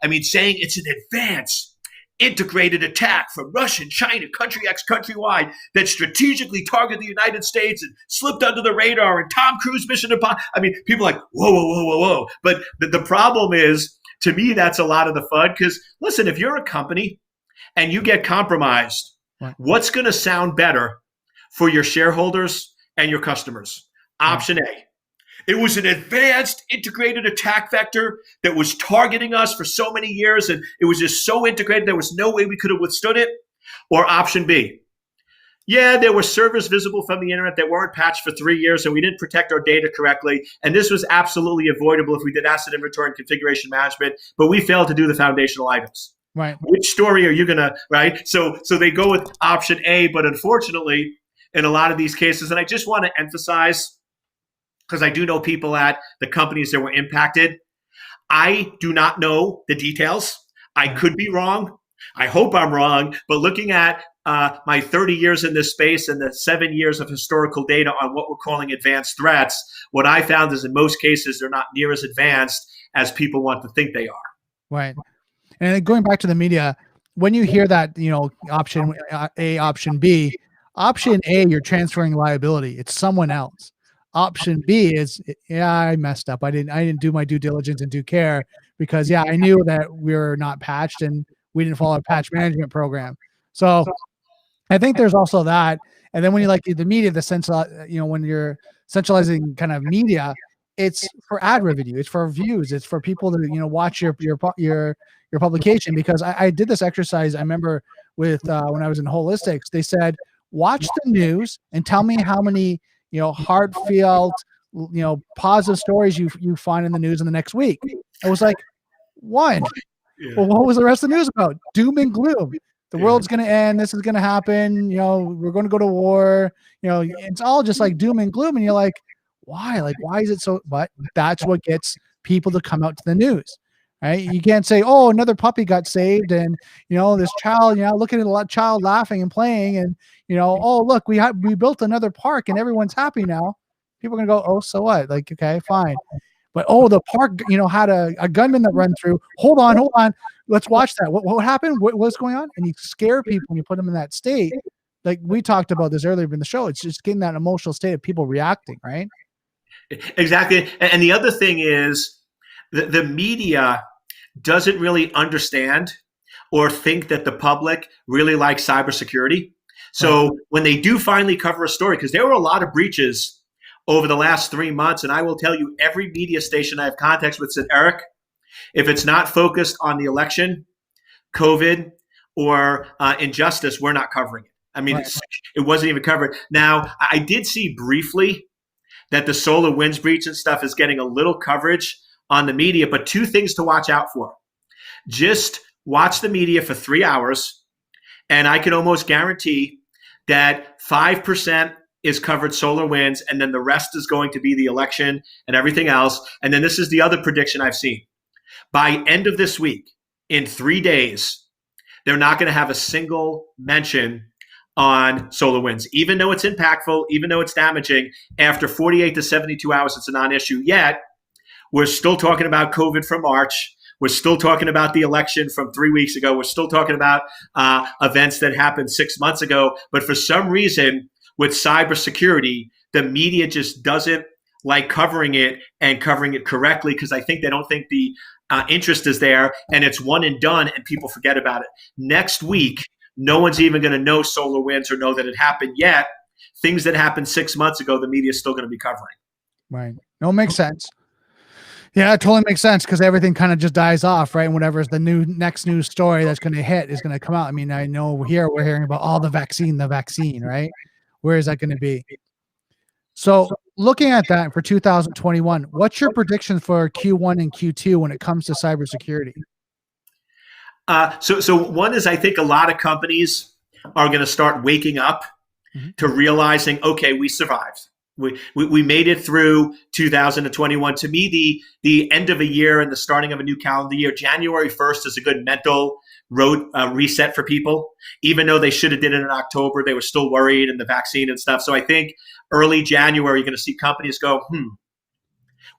I mean, saying it's an advanced integrated attack from Russia, China, country X, countrywide, that strategically targeted the United States and slipped under the radar, and Tom Cruise mission upon. I mean, people are like, whoa, whoa, whoa, whoa, whoa. But the problem is, to me, that's a lot of the fun. Because listen, if you're a company and you get compromised, what's going to sound better for your shareholders and your customers? Option A. It was an advanced integrated attack vector that was targeting us for so many years, and it was just so integrated there was no way we could have withstood it. Or option B. Yeah, there were servers visible from the internet that weren't patched for 3 years, and we didn't protect our data correctly, and this was absolutely avoidable if we did asset inventory and configuration management, but we failed to do the foundational items. Right. Which story are you going to, right? So they go with option A, but unfortunately, in a lot of these cases, and I just want to emphasize, because I do know people at the companies that were impacted, I do not know the details. I could be wrong. I hope I'm wrong. But looking at my 30 years in this space and the 7 years of historical data on what we're calling advanced threats, what I found is in most cases, they're not near as advanced as people want to think they are. Right. And going back to the media, when you hear that, you know, option A, option B, option A, you're transferring liability. It's someone else. Option B is, yeah, I messed up. I didn't do my due diligence and due care because, yeah, I knew that we were not patched and we didn't follow a patch management program. So I think there's also that. And then when you like the media, the sense, you know, when you're centralizing kind of media, it's for ad revenue, it's for views, it's for people to, you know, watch your publication. Because I did this exercise. I remember with when I was in holistics, they said, watch the news and tell me how many, you know, heartfelt, you know, positive stories you find in the news in the next week. I was like, one. Yeah. Well, what was the rest of the news about? Doom and gloom. The world's going to end. This is going to happen. You know, we're going to go to war. You know, it's all just like doom and gloom. And you're like, why? Like, why is it so? But that's what gets people to come out to the news. Right? You can't say, "Oh, another puppy got saved," and this child, looking at a child laughing and playing, and "Oh, look, we built another park and everyone's happy now." People are gonna go, "Oh, so what?" Like, okay, fine. But oh, the park, had a gunman that run through. Hold on, let's watch that. What happened? What's going on? And you scare people when you put them in that state. Like we talked about this earlier in the show. It's just getting that emotional state of people reacting, right? Exactly. And the other thing is the media doesn't really understand or think that the public really likes cybersecurity. So Right. when they do finally cover a story, because there were a lot of breaches over the last 3 months, and I will tell you, every media station I have contacts with said, Eric, if it's not focused on the election, COVID, or injustice, we're not covering it. I mean, Right. it wasn't even covered. Now, I did see briefly that the solar winds breach and stuff is getting a little coverage on the media, but two things to watch out for. Just watch the media for 3 hours, and I can almost guarantee that 5% is covered solar winds, and then the rest is going to be the election and everything else. And then this is the other prediction I've seen. By end of this week, in 3 days, they're not going to have a single mention on solar winds, even though it's impactful, even though it's damaging. After 48 to 72 hours, it's a non-issue. Yet, we're still talking about COVID from March. We're still talking about the election from 3 weeks ago. We're still talking about events that happened 6 months ago. But for some reason, with cybersecurity, the media just doesn't like covering it and covering it correctly, because I think they don't think the interest is there, and it's one and done, and people forget about it. Next week, no one's even going to know solar winds or know that it happened yet. Things that happened 6 months ago, the media is still going to be covering. Right. No, makes sense. Yeah, it totally makes sense, because everything kind of just dies off, right? And whatever's the next news story that's going to hit is going to come out. I mean, I know here we're hearing about all the vaccine, right? Where is that going to be? So looking at that for 2021, what's your prediction for Q1 and Q2 when it comes to cybersecurity? So one is, I think a lot of companies are going to start waking up to realizing, okay, we survived. We made it through 2021. To me, the end of a year and the starting of a new calendar year, January 1st is a good mental road reset for people. Even though they should have did it in October, they were still worried and the vaccine and stuff. So I think early January, you're going to see companies go,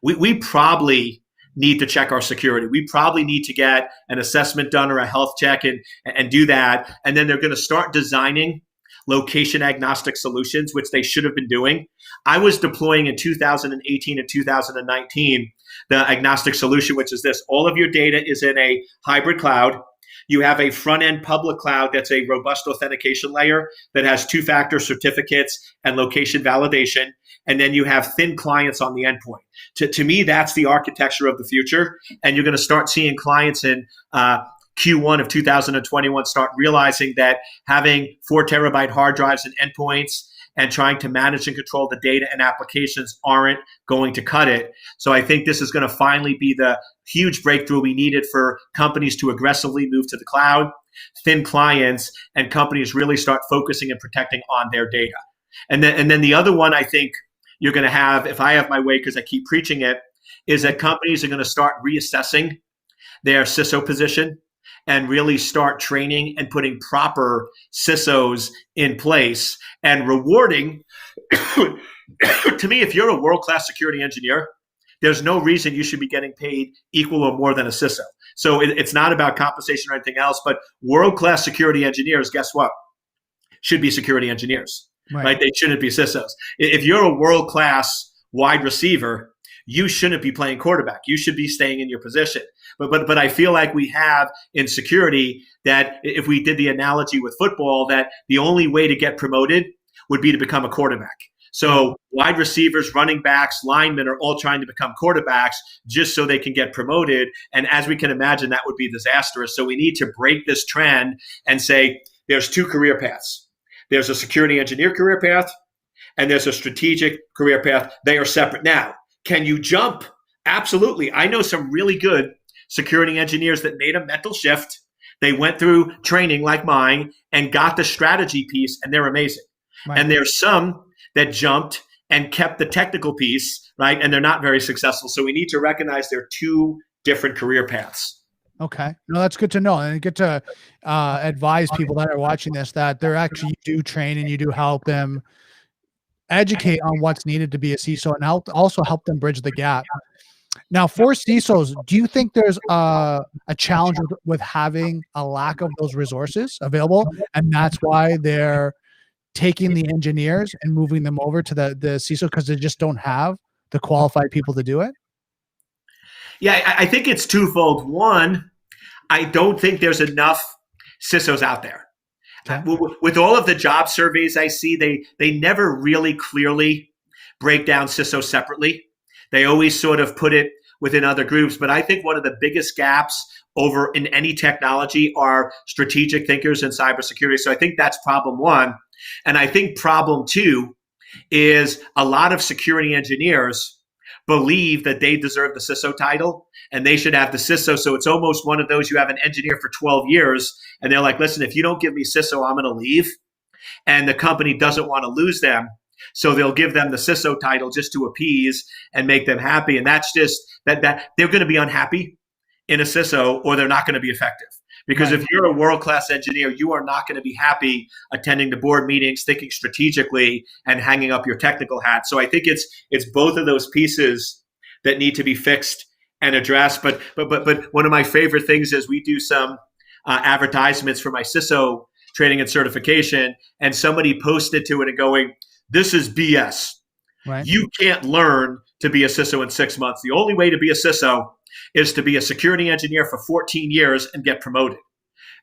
we probably need to check our security. We probably need to get an assessment done or a health check and do that. And then they're going to start designing location agnostic solutions, which they should have been doing. I was deploying in 2018 and 2019 the agnostic solution, which is this: all of your data is in a hybrid cloud. You have a front-end public cloud that's a robust authentication layer that has two-factor certificates and location validation. And then you have thin clients on the endpoint. To me, that's the architecture of the future. And you're going to start seeing clients in Q1 of 2021 start realizing that having 4 terabyte hard drives and endpoints and trying to manage and control the data and applications aren't going to cut it. So I think this is going to finally be the huge breakthrough we needed for companies to aggressively move to the cloud, thin clients, and companies really start focusing and protecting on their data. And then the other one I think you're going to have, if I have my way, because I keep preaching it, is that companies are going to start reassessing their CISO position and really start training and putting proper CISOs in place and rewarding. To me, if you're a world-class security engineer, there's no reason you should be getting paid equal or more than a CISO. So it's not about compensation or anything else, but world-class security engineers, guess what? Should be security engineers, right? They shouldn't be CISOs. If you're a world-class wide receiver, you shouldn't be playing quarterback. You should be staying in your position. But I feel like we have in security that if we did the analogy with football, that the only way to get promoted would be to become a quarterback. So wide receivers, running backs, linemen are all trying to become quarterbacks just so they can get promoted. And as we can imagine, that would be disastrous. So we need to break this trend and say there's 2 career paths. There's a security engineer career path, and there's a strategic career path. They are separate. Now, can you jump? Absolutely. I know some really good security engineers that made a mental shift. They went through training like mine and got the strategy piece, and they're amazing. Right. And there's some that jumped and kept the technical piece, right? And they're not very successful. So we need to recognize there are 2 different career paths. Okay. No, that's good to know. And good to advise people that are watching this that they're actually, you do train and you do help them educate on what's needed to be a CISO and also help them bridge the gap. Now, for CISOs, do you think there's a challenge with having a lack of those resources available? And that's why they're taking the engineers and moving them over to the CISO because they just don't have the qualified people to do it? Yeah, I think it's twofold. One, I don't think there's enough CISOs out there. Okay. With all of the job surveys I see, they never really clearly break down CISO separately. They always sort of put it within other groups. But I think one of the biggest gaps over in any technology are strategic thinkers in cybersecurity. So I think that's problem one. And I think problem two is a lot of security engineers believe that they deserve the CISO title and they should have the CISO. So it's almost one of those, you have an engineer for 12 years and they're like, listen, if you don't give me CISO, I'm going to leave. And the company doesn't want to lose them. So they'll give them the CISO title just to appease and make them happy. And that's just that they're going to be unhappy in a CISO or they're not going to be effective. Because if you're a world-class engineer, you are not going to be happy attending the board meetings, thinking strategically, and hanging up your technical hat. So I think it's both of those pieces that need to be fixed and addressed. But one of my favorite things is we do some advertisements for my CISO training and certification, and somebody posted to it and going, "This is BS. Right. You can't learn to be a CISO in 6 months. The only way to be a CISO is to be a security engineer for 14 years and get promoted."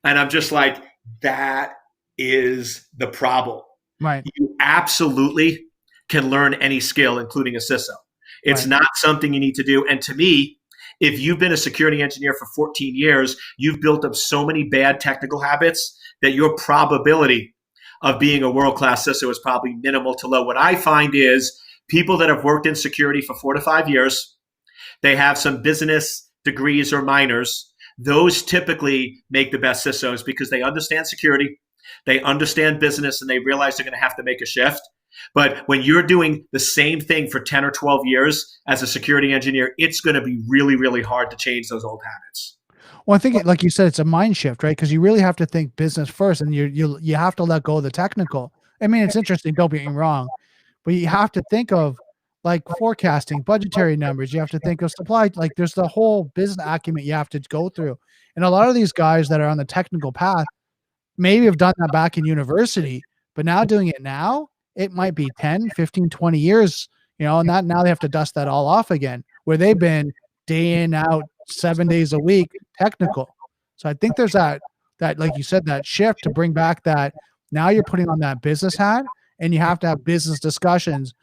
And I'm just like, that is the problem. Right. You absolutely can learn any skill, including a CISO. It's not something you need to do. And to me, if you've been a security engineer for 14 years, you've built up so many bad technical habits that your probability of being a world-class CISO is probably minimal to low. What I find is people that have worked in security for 4 to 5 years, they have some business degrees or minors. Those typically make the best CISOs because they understand security, they understand business, and they realize they're going to have to make a shift. But when you're doing the same thing for 10 or 12 years as a security engineer, it's going to be really, really hard to change those old habits. Well, I think, like you said, it's a mind shift, right? Because you really have to think business first, and you have to let go of the technical. I mean, it's interesting. Don't get me wrong, but you have to think of like forecasting, budgetary numbers. You have to think of supply. Like there's the whole business acumen you have to go through. And a lot of these guys that are on the technical path maybe have done that back in university, but now doing it now, it might be 10, 15, 20 years, and now they have to dust that all off again, where they've been day in, out, 7 days a week, technical. So I think there's that, like you said, that shift to bring back that now you're putting on that business hat and you have to have business discussions,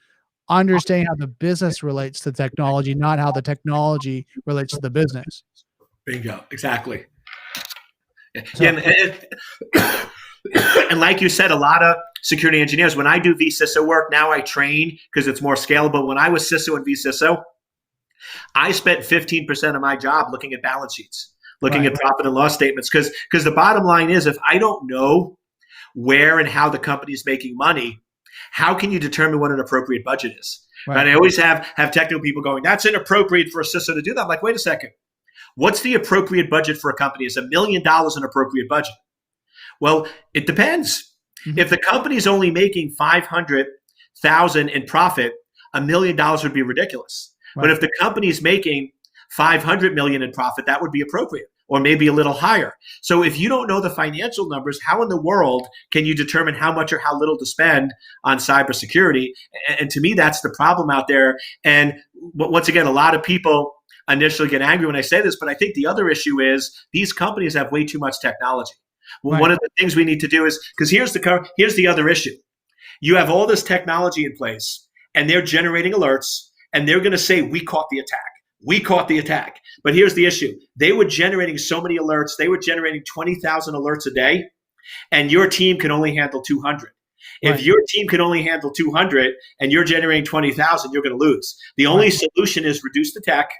understanding how the business relates to technology, not how the technology relates to the business. Bingo. Exactly. So, and like you said, a lot of security engineers, when I do vCISO work, now I train because it's more scalable. When I was CISO and vCISO, I spent 15% of my job looking at balance sheets, looking at profit and loss statements. Because the bottom line is, if I don't know where and how the company is making money, how can you determine what an appropriate budget is? Right. And I always have technical people going, that's inappropriate for a CISO to do that. I'm like, wait a second. What's the appropriate budget for a company? Is $1 million an appropriate budget? Well, it depends. Mm-hmm. If the company is only making $500,000 in profit, $1 million would be ridiculous. Right. But if the company is making $500 million in profit, that would be appropriate, or maybe a little higher. So if you don't know the financial numbers, how in the world can you determine how much or how little to spend on cybersecurity? And to me, that's the problem out there. And once again, a lot of people initially get angry when I say this, but I think the other issue is these companies have way too much technology. Well, one of the things we need to do is, because here's the other issue. You have all this technology in place, and they're generating alerts, and they're going to say, we caught the attack. We caught the attack. But here's the issue. They were generating so many alerts. They were generating 20,000 alerts a day, and your team can only handle 200. Right. If your team can only handle 200 and you're generating 20,000, you're going to lose. The only solution is reduce the tech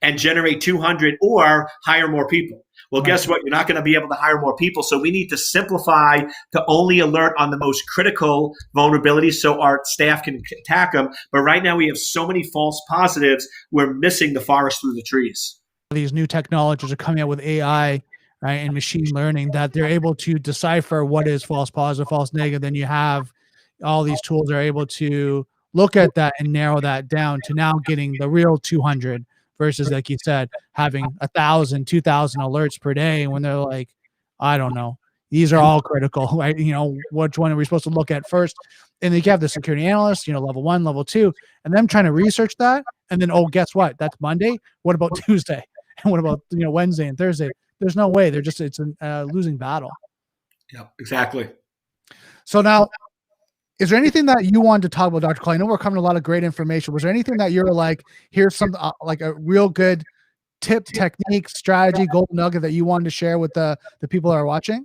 and generate 200 or hire more people. Well, guess what? You're not going to be able to hire more people. So we need to simplify to only alert on the most critical vulnerabilities so our staff can attack them. But right now we have so many false positives, we're missing the forest through the trees. these new technologies are coming out with AI, right, and machine learning, that they're able to decipher what is false positive, false negative. Then you have all these tools are able to look at that and narrow that down to now getting the real 200 versus, like you said, having 1,000, 2,000 alerts per day. When they're like, I don't know, these are all critical, right? Which one are we supposed to look at first? And then you have the security analyst, level 1, level 2, and them trying to research that. And then, oh, guess what? That's Monday. What about Tuesday? And what about Wednesday and Thursday? There's no way. It's a losing battle. Yeah, exactly. So now, is there anything that you wanted to talk about, Dr. Cole? I know we're covering a lot of great information. Was there anything that you're like, here's some like a real good tip, technique, strategy, golden nugget that you wanted to share with the people that are watching?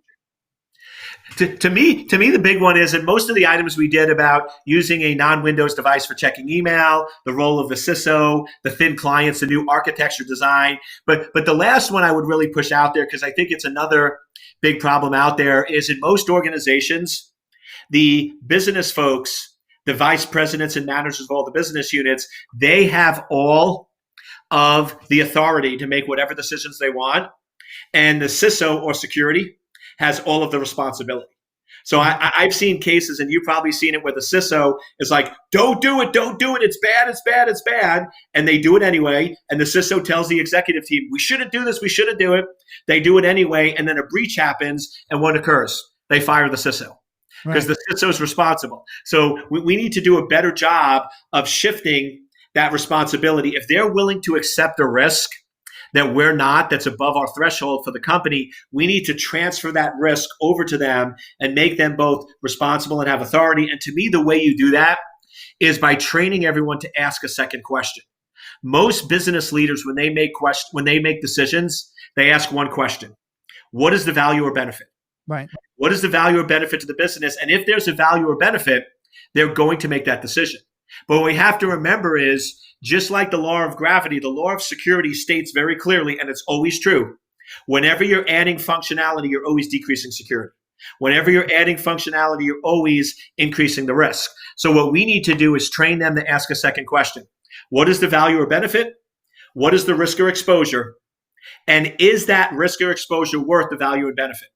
To me, the big one is that most of the items we did about using a non-Windows device for checking email, the role of the CISO, the thin clients, the new architecture design. But the last one I would really push out there, because I think it's another big problem out there, is in most organizations, the business folks, the vice presidents and managers of all the business units, they have all of the authority to make whatever decisions they want. And the CISO or security has all of the responsibility. So I've seen cases, and you've probably seen it, where the CISO is like, don't do it, it's bad, it's bad, it's bad. And they do it anyway. And the CISO tells the executive team, we shouldn't do this, we shouldn't do it. They do it anyway, and then a breach happens, and what occurs? They fire the CISO. Because the CISO is responsible. So we need to do a better job of shifting that responsibility. If they're willing to accept a risk that we're not, that's above our threshold for the company, we need to transfer that risk over to them and make them both responsible and have authority. And to me, the way you do that is by training everyone to ask a second question. Most business leaders, when they make decisions, they ask one question: what is the value or benefit? Right. What is the value or benefit to the business? And if there's a value or benefit, they're going to make that decision. But what we have to remember is, just like the law of gravity, the law of security states very clearly, and it's always true, whenever you're adding functionality, you're always decreasing security. Whenever you're adding functionality, you're always increasing the risk. So what we need to do is train them to ask a second question. What is the value or benefit? What is the risk or exposure? And is that risk or exposure worth the value and benefit?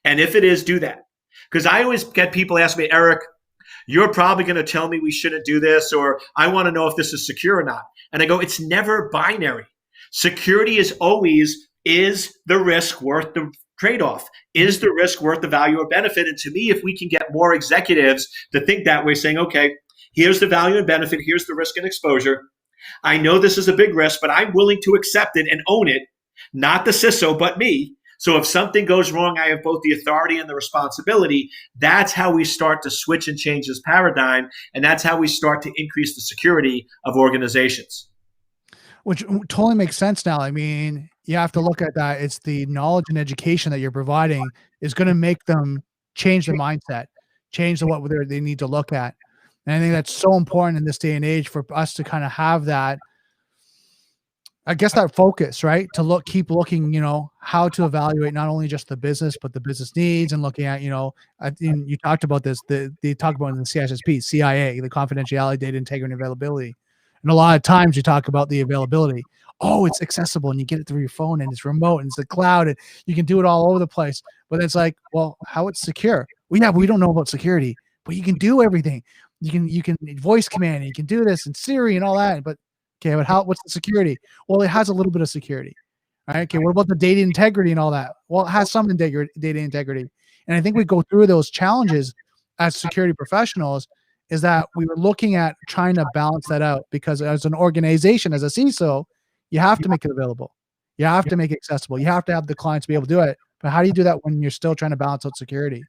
And if it is, do that. Because I always get people ask me, Eric, you're probably going to tell me we shouldn't do this, or I want to know if this is secure or not. And I go, it's never binary. Security is always, is the risk worth the trade-off? Is the risk worth the value or benefit? And to me, if we can get more executives to think that way, saying, okay, here's the value and benefit, here's the risk and exposure. I know this is a big risk, but I'm willing to accept it and own it, not the CISO, but me. So if something goes wrong, I have both the authority and the responsibility. That's how we start to switch and change this paradigm. And that's how we start to increase the security of organizations. Which totally makes sense now. I mean, you have to look at that. It's the knowledge and education that you're providing is going to make them change their mindset, change what they need to look at. And I think that's so important in this day and age for us to kind of have that, I guess, that focus, right? To keep looking, how to evaluate not only just the business, but the business needs, and looking at, I think you talked about this, they talk about in the CISSP, CIA, the confidentiality, data integrity, and availability. And a lot of times you talk about the availability. Oh, it's accessible and you get it through your phone and it's remote and it's the cloud and you can do it all over the place. But it's like, well, how it's secure? Well, yeah, we don't know about security, but you can do everything. You can voice command and you can do this and Siri and all that. But okay, but what's the security? Well, it has a little bit of security. All right. Okay. What about the data integrity and all that? Well, it has some data integrity. And I think we go through those challenges as security professionals, is that we were looking at trying to balance that out, because as an organization, as a CISO, you have to make it available. You have to make it accessible. You have to have the clients be able to do it. But how do you do that when you're still trying to balance out security?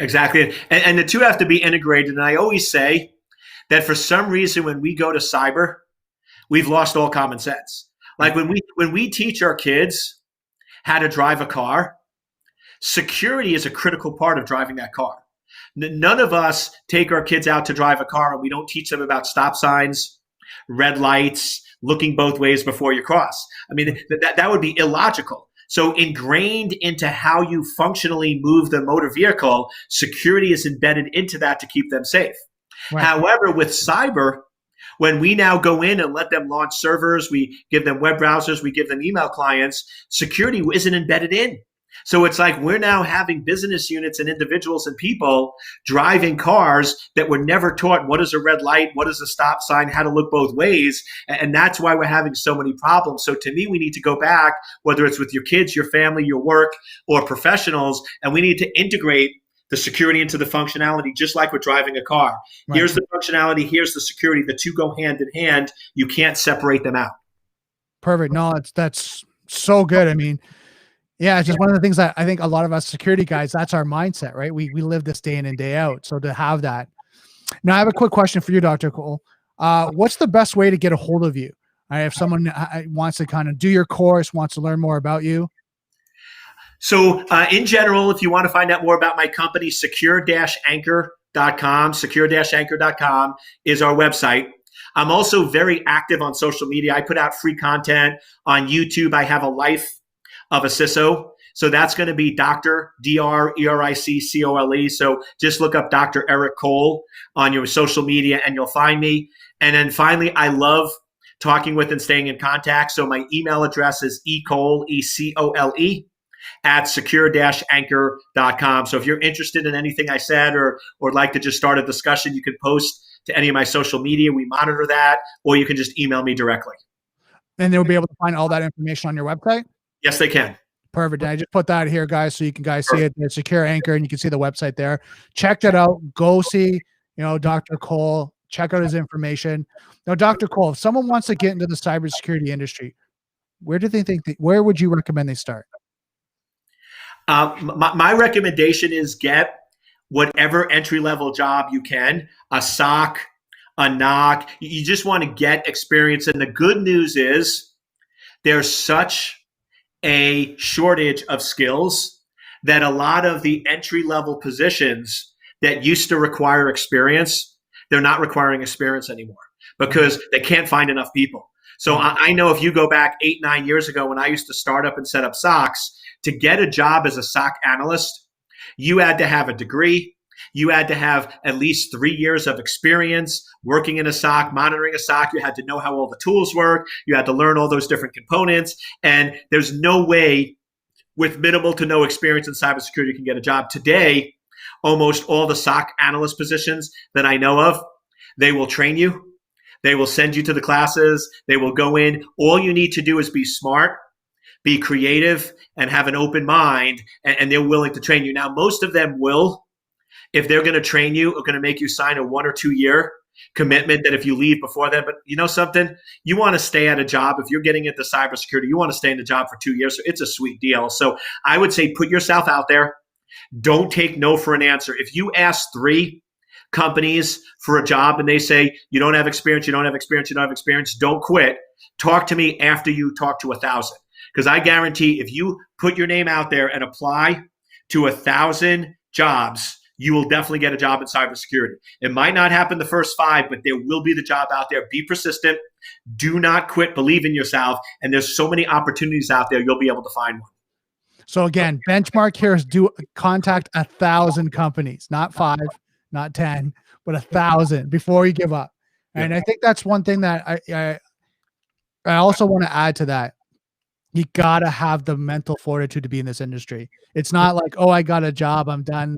Exactly. And the two have to be integrated. And I always say that for some reason, when we go to cyber, we've lost all common sense. Like when we teach our kids how to drive a car, security is a critical part of driving that car. None of us take our kids out to drive a car and we don't teach them about stop signs, red lights, looking both ways before you cross. I mean, that would be illogical. So ingrained into how you functionally move the motor vehicle, security is embedded into that to keep them safe. Right. However, with cyber, When we now go in and let them launch servers, we give them web browsers, we give them email clients, security isn't embedded in. So it's like we're now having business units and individuals and people driving cars that were never taught what is a red light, what is a stop sign, how to look both ways. And that's why we're having so many problems. So to me, we need to go back, whether it's with your kids, your family, your work, or professionals, and we need to integrate the security into the functionality, just like we're driving a car. Right. Here's the functionality, here's the security. The two go hand in hand. You can't separate them out. Perfect. No, that's so good. I mean, yeah, it's just one of the things that I think a lot of us security guys, that's our mindset, right? We live this day in and day out. So to have that. Now, I have a quick question for you, Dr. Cole. What's the best way to get a hold of you? If someone wants to kind of do your course, wants to learn more about you. So in general, if you want to find out more about my company, secure-anchor.com, secure-anchor.com is our website. I'm also very active on social media. I put out free content on YouTube. I have a life of a CISO. So that's going to be Dr. D-R-E-R-I-C-C-O-L-E. So just look up Dr. Eric Cole on your social media and you'll find me. And then finally, I love talking with and staying in contact. So my email address is ecole, E-C-O-L-E, at secure-anchor.com. So if you're interested in anything I said or would like to just start a discussion, you can post to any of my social media. We monitor that, or you can just email me directly. And they'll be able to find all that information on your website? Yes, they can. Perfect. I just put that here, guys, so you can see it. It's Secure Anchor, and you can see the website there. Check that out. Go see, Dr. Cole. Check out his information. Now, Dr. Cole, if someone wants to get into the cybersecurity industry, where would you recommend they start? My recommendation is get whatever entry-level job you can, a SOC, a NOC. You just want to get experience. And the good news is there's such a shortage of skills that a lot of the entry-level positions that used to require experience, they're not requiring experience anymore because they can't find enough people. So I know if you go back 8-9 years ago when I used to start up and set up SOCs, to get a job as a SOC analyst, you had to have a degree. You had to have at least 3 years of experience working in a SOC, monitoring a SOC. You had to know how all the tools work. You had to learn all those different components. And there's no way with minimal to no experience in cybersecurity you can get a job. Today, almost all the SOC analyst positions that I know of, they will train you. They will send you to the classes. They will go in. All you need to do is be smart, be creative, and have an open mind, and they're willing to train you. Now, most of them will. If they're going to train you, are going to make you sign a 1 or 2 year commitment that if you leave before that, but you know something, you want to stay at a job. If you're getting into cybersecurity, you want to stay in the job for 2 years. So it's a sweet deal. So I would say put yourself out there. Don't take no for an answer. If you ask 3 companies for a job and they say, you don't have experience, you don't have experience, you don't have experience, don't quit. Talk to me after you talk to 1,000. Because I guarantee if you put your name out there and apply to 1,000 jobs, you will definitely get a job in cybersecurity. It might not happen the first 5, but there will be the job out there. Be persistent. Do not quit. Believe in yourself. And there's so many opportunities out there. You'll be able to find one. So again, benchmark here is contact 1,000 companies, not 5, not 10, but 1,000 before you give up. And I think that's one thing that I also want to add to that. You got to have the mental fortitude to be in this industry. It's not like, oh, I got a job, I'm done,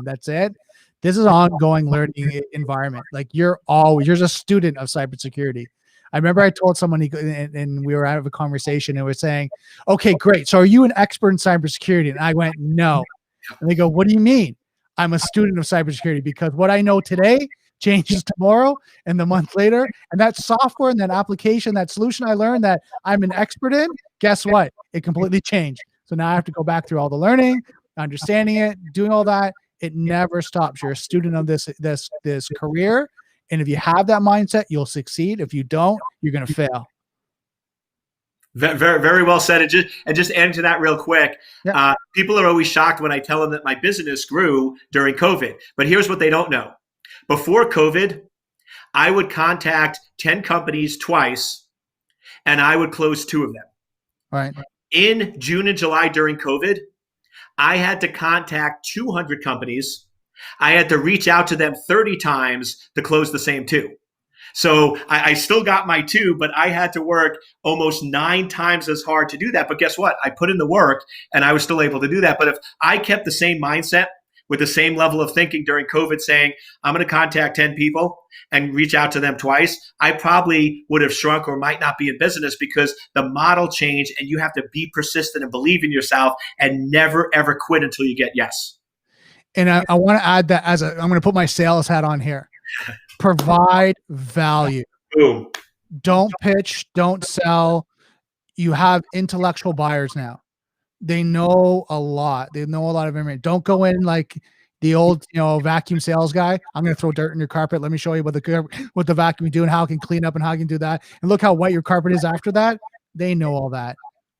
that's it. This is an ongoing learning environment. Like you're a student of cybersecurity. I remember I told someone, and we were out of a conversation and we're saying, okay, great. So are you an expert in cybersecurity? And I went, no. And they go, what do you mean? I'm a student of cybersecurity because what I know today changes tomorrow and the month later. And that software and that application, that solution I learned that I'm an expert in, guess what? It completely changed. So now I have to go back through all the learning, understanding it, doing all that. It never stops. You're a student of this career. And if you have that mindset, you'll succeed. If you don't, you're going to to Very, very well said. And just adding to that real quick, people are always shocked when I tell them that my business grew during COVID. But here's what they don't know. Before COVID, I would contact 10 companies twice, and I would close 2 of them. Right. In June and July during COVID, I had to contact 200 companies. I had to reach out to them 30 times to close the same 2. So I still got my 2, but I had to work almost 9 times as hard to do that. But guess what? I put in the work and I was still able to do that. But if I kept the same mindset with the same level of thinking during COVID, saying, I'm going to contact 10 people and reach out to them twice, I probably would have shrunk or might not be in business, because the model changed and you have to be persistent and believe in yourself and never, ever quit until you get yes. And I want to add that I'm going to put my sales hat on here. Provide value. Boom. Don't pitch, don't sell. You have intellectual buyers now. They know a lot. They know a lot of information. Don't go in like the old, vacuum sales guy. I'm going to throw dirt in your carpet. Let me show you what the vacuum can do and how it can clean up and how it can do that. And look how white your carpet is after that. They know all that.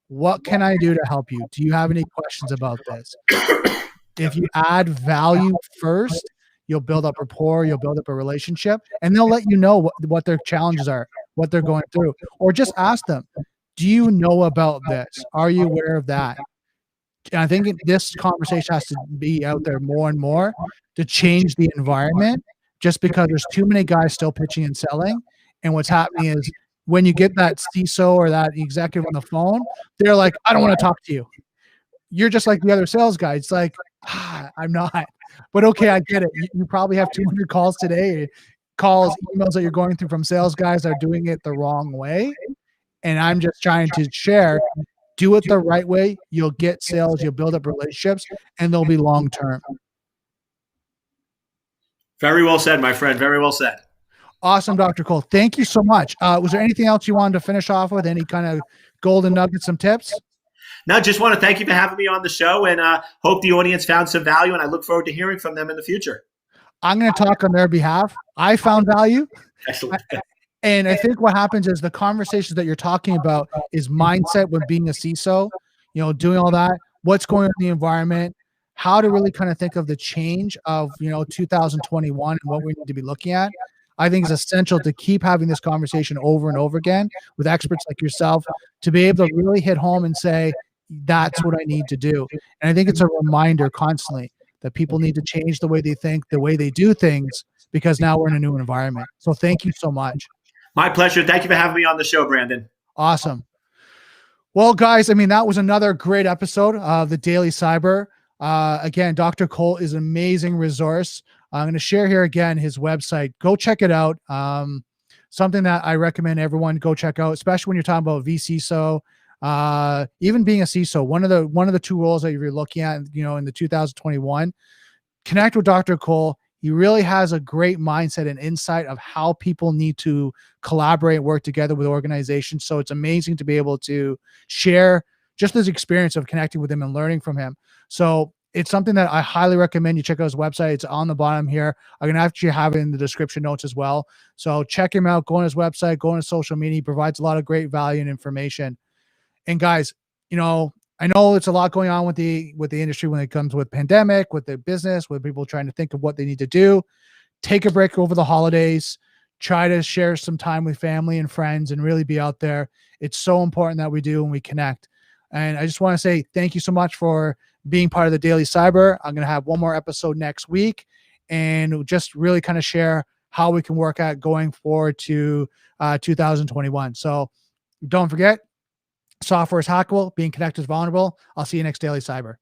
What can I do to help you? Do you have any questions about this? If you add value first, you'll build up rapport, you'll build up a relationship, and they'll let you know what their challenges are, what they're going through. Or just ask them, do you know about this? Are you aware of that? And I think this conversation has to be out there more and more to change the environment, just because there's too many guys still pitching and selling. And what's happening is when you get that CISO or that executive on the phone, they're like, I don't want to talk to you. You're just like the other sales guy. It's like, I'm not. But okay, I get it. You probably have 200 calls today, emails that you're going through from sales guys that are doing it the wrong way. And I'm just trying to share, do it the right way. You'll get sales, you'll build up relationships, and they'll be long-term. Very well said, my friend. Very well said. Awesome, Dr. Cole. Thank you so much. Was there anything else you wanted to finish off with? Any kind of golden nuggets, some tips? No, just want to thank you for having me on the show, and hope the audience found some value, and I look forward to hearing from them in the future. I'm going to talk on their behalf. I found value. Excellent. And I think what happens is the conversations that you're talking about is mindset with being a CISO, doing all that, what's going on in the environment, how to really kind of think of the change of, 2021 and what we need to be looking at. I think it's essential to keep having this conversation over and over again with experts like yourself to be able to really hit home and say, that's what I need to do. And I think it's a reminder constantly that people need to change the way they think, the way they do things, because now we're in a new environment. So thank you so much. My pleasure. Thank you for having me on the show, Brandon. Awesome. Well, guys, that was another great episode of the Daily Cyber. Again, Dr. Cole is an amazing resource. I'm going to share here again his website. Go check it out. Something that I recommend everyone go check out, especially when you're talking about vCISO, even being a CISO. One of the 2 roles that you're looking at, in the 2021, connect with Dr. Cole. He really has a great mindset and insight of how people need to collaborate and work together with organizations. So it's amazing to be able to share just his experience of connecting with him and learning from him. So it's something that I highly recommend you check out his website. It's on the bottom here. I'm going to actually have it in the description notes as well. So check him out, go on his website, go on his social media. He provides a lot of great value and information. And guys, I know it's a lot going on with the industry when it comes with pandemic, with the business, with people trying to think of what they need to do. Take a break over the holidays. Try to share some time with family and friends and really be out there. It's so important that we do and we connect. And I just want to say thank you so much for being part of the Daily Cyber. I'm going to have one more episode next week and just really kind of share how we can work at going forward to 2021. So don't forget, software is hackable, being connected is vulnerable. I'll see you next Daily Cyber.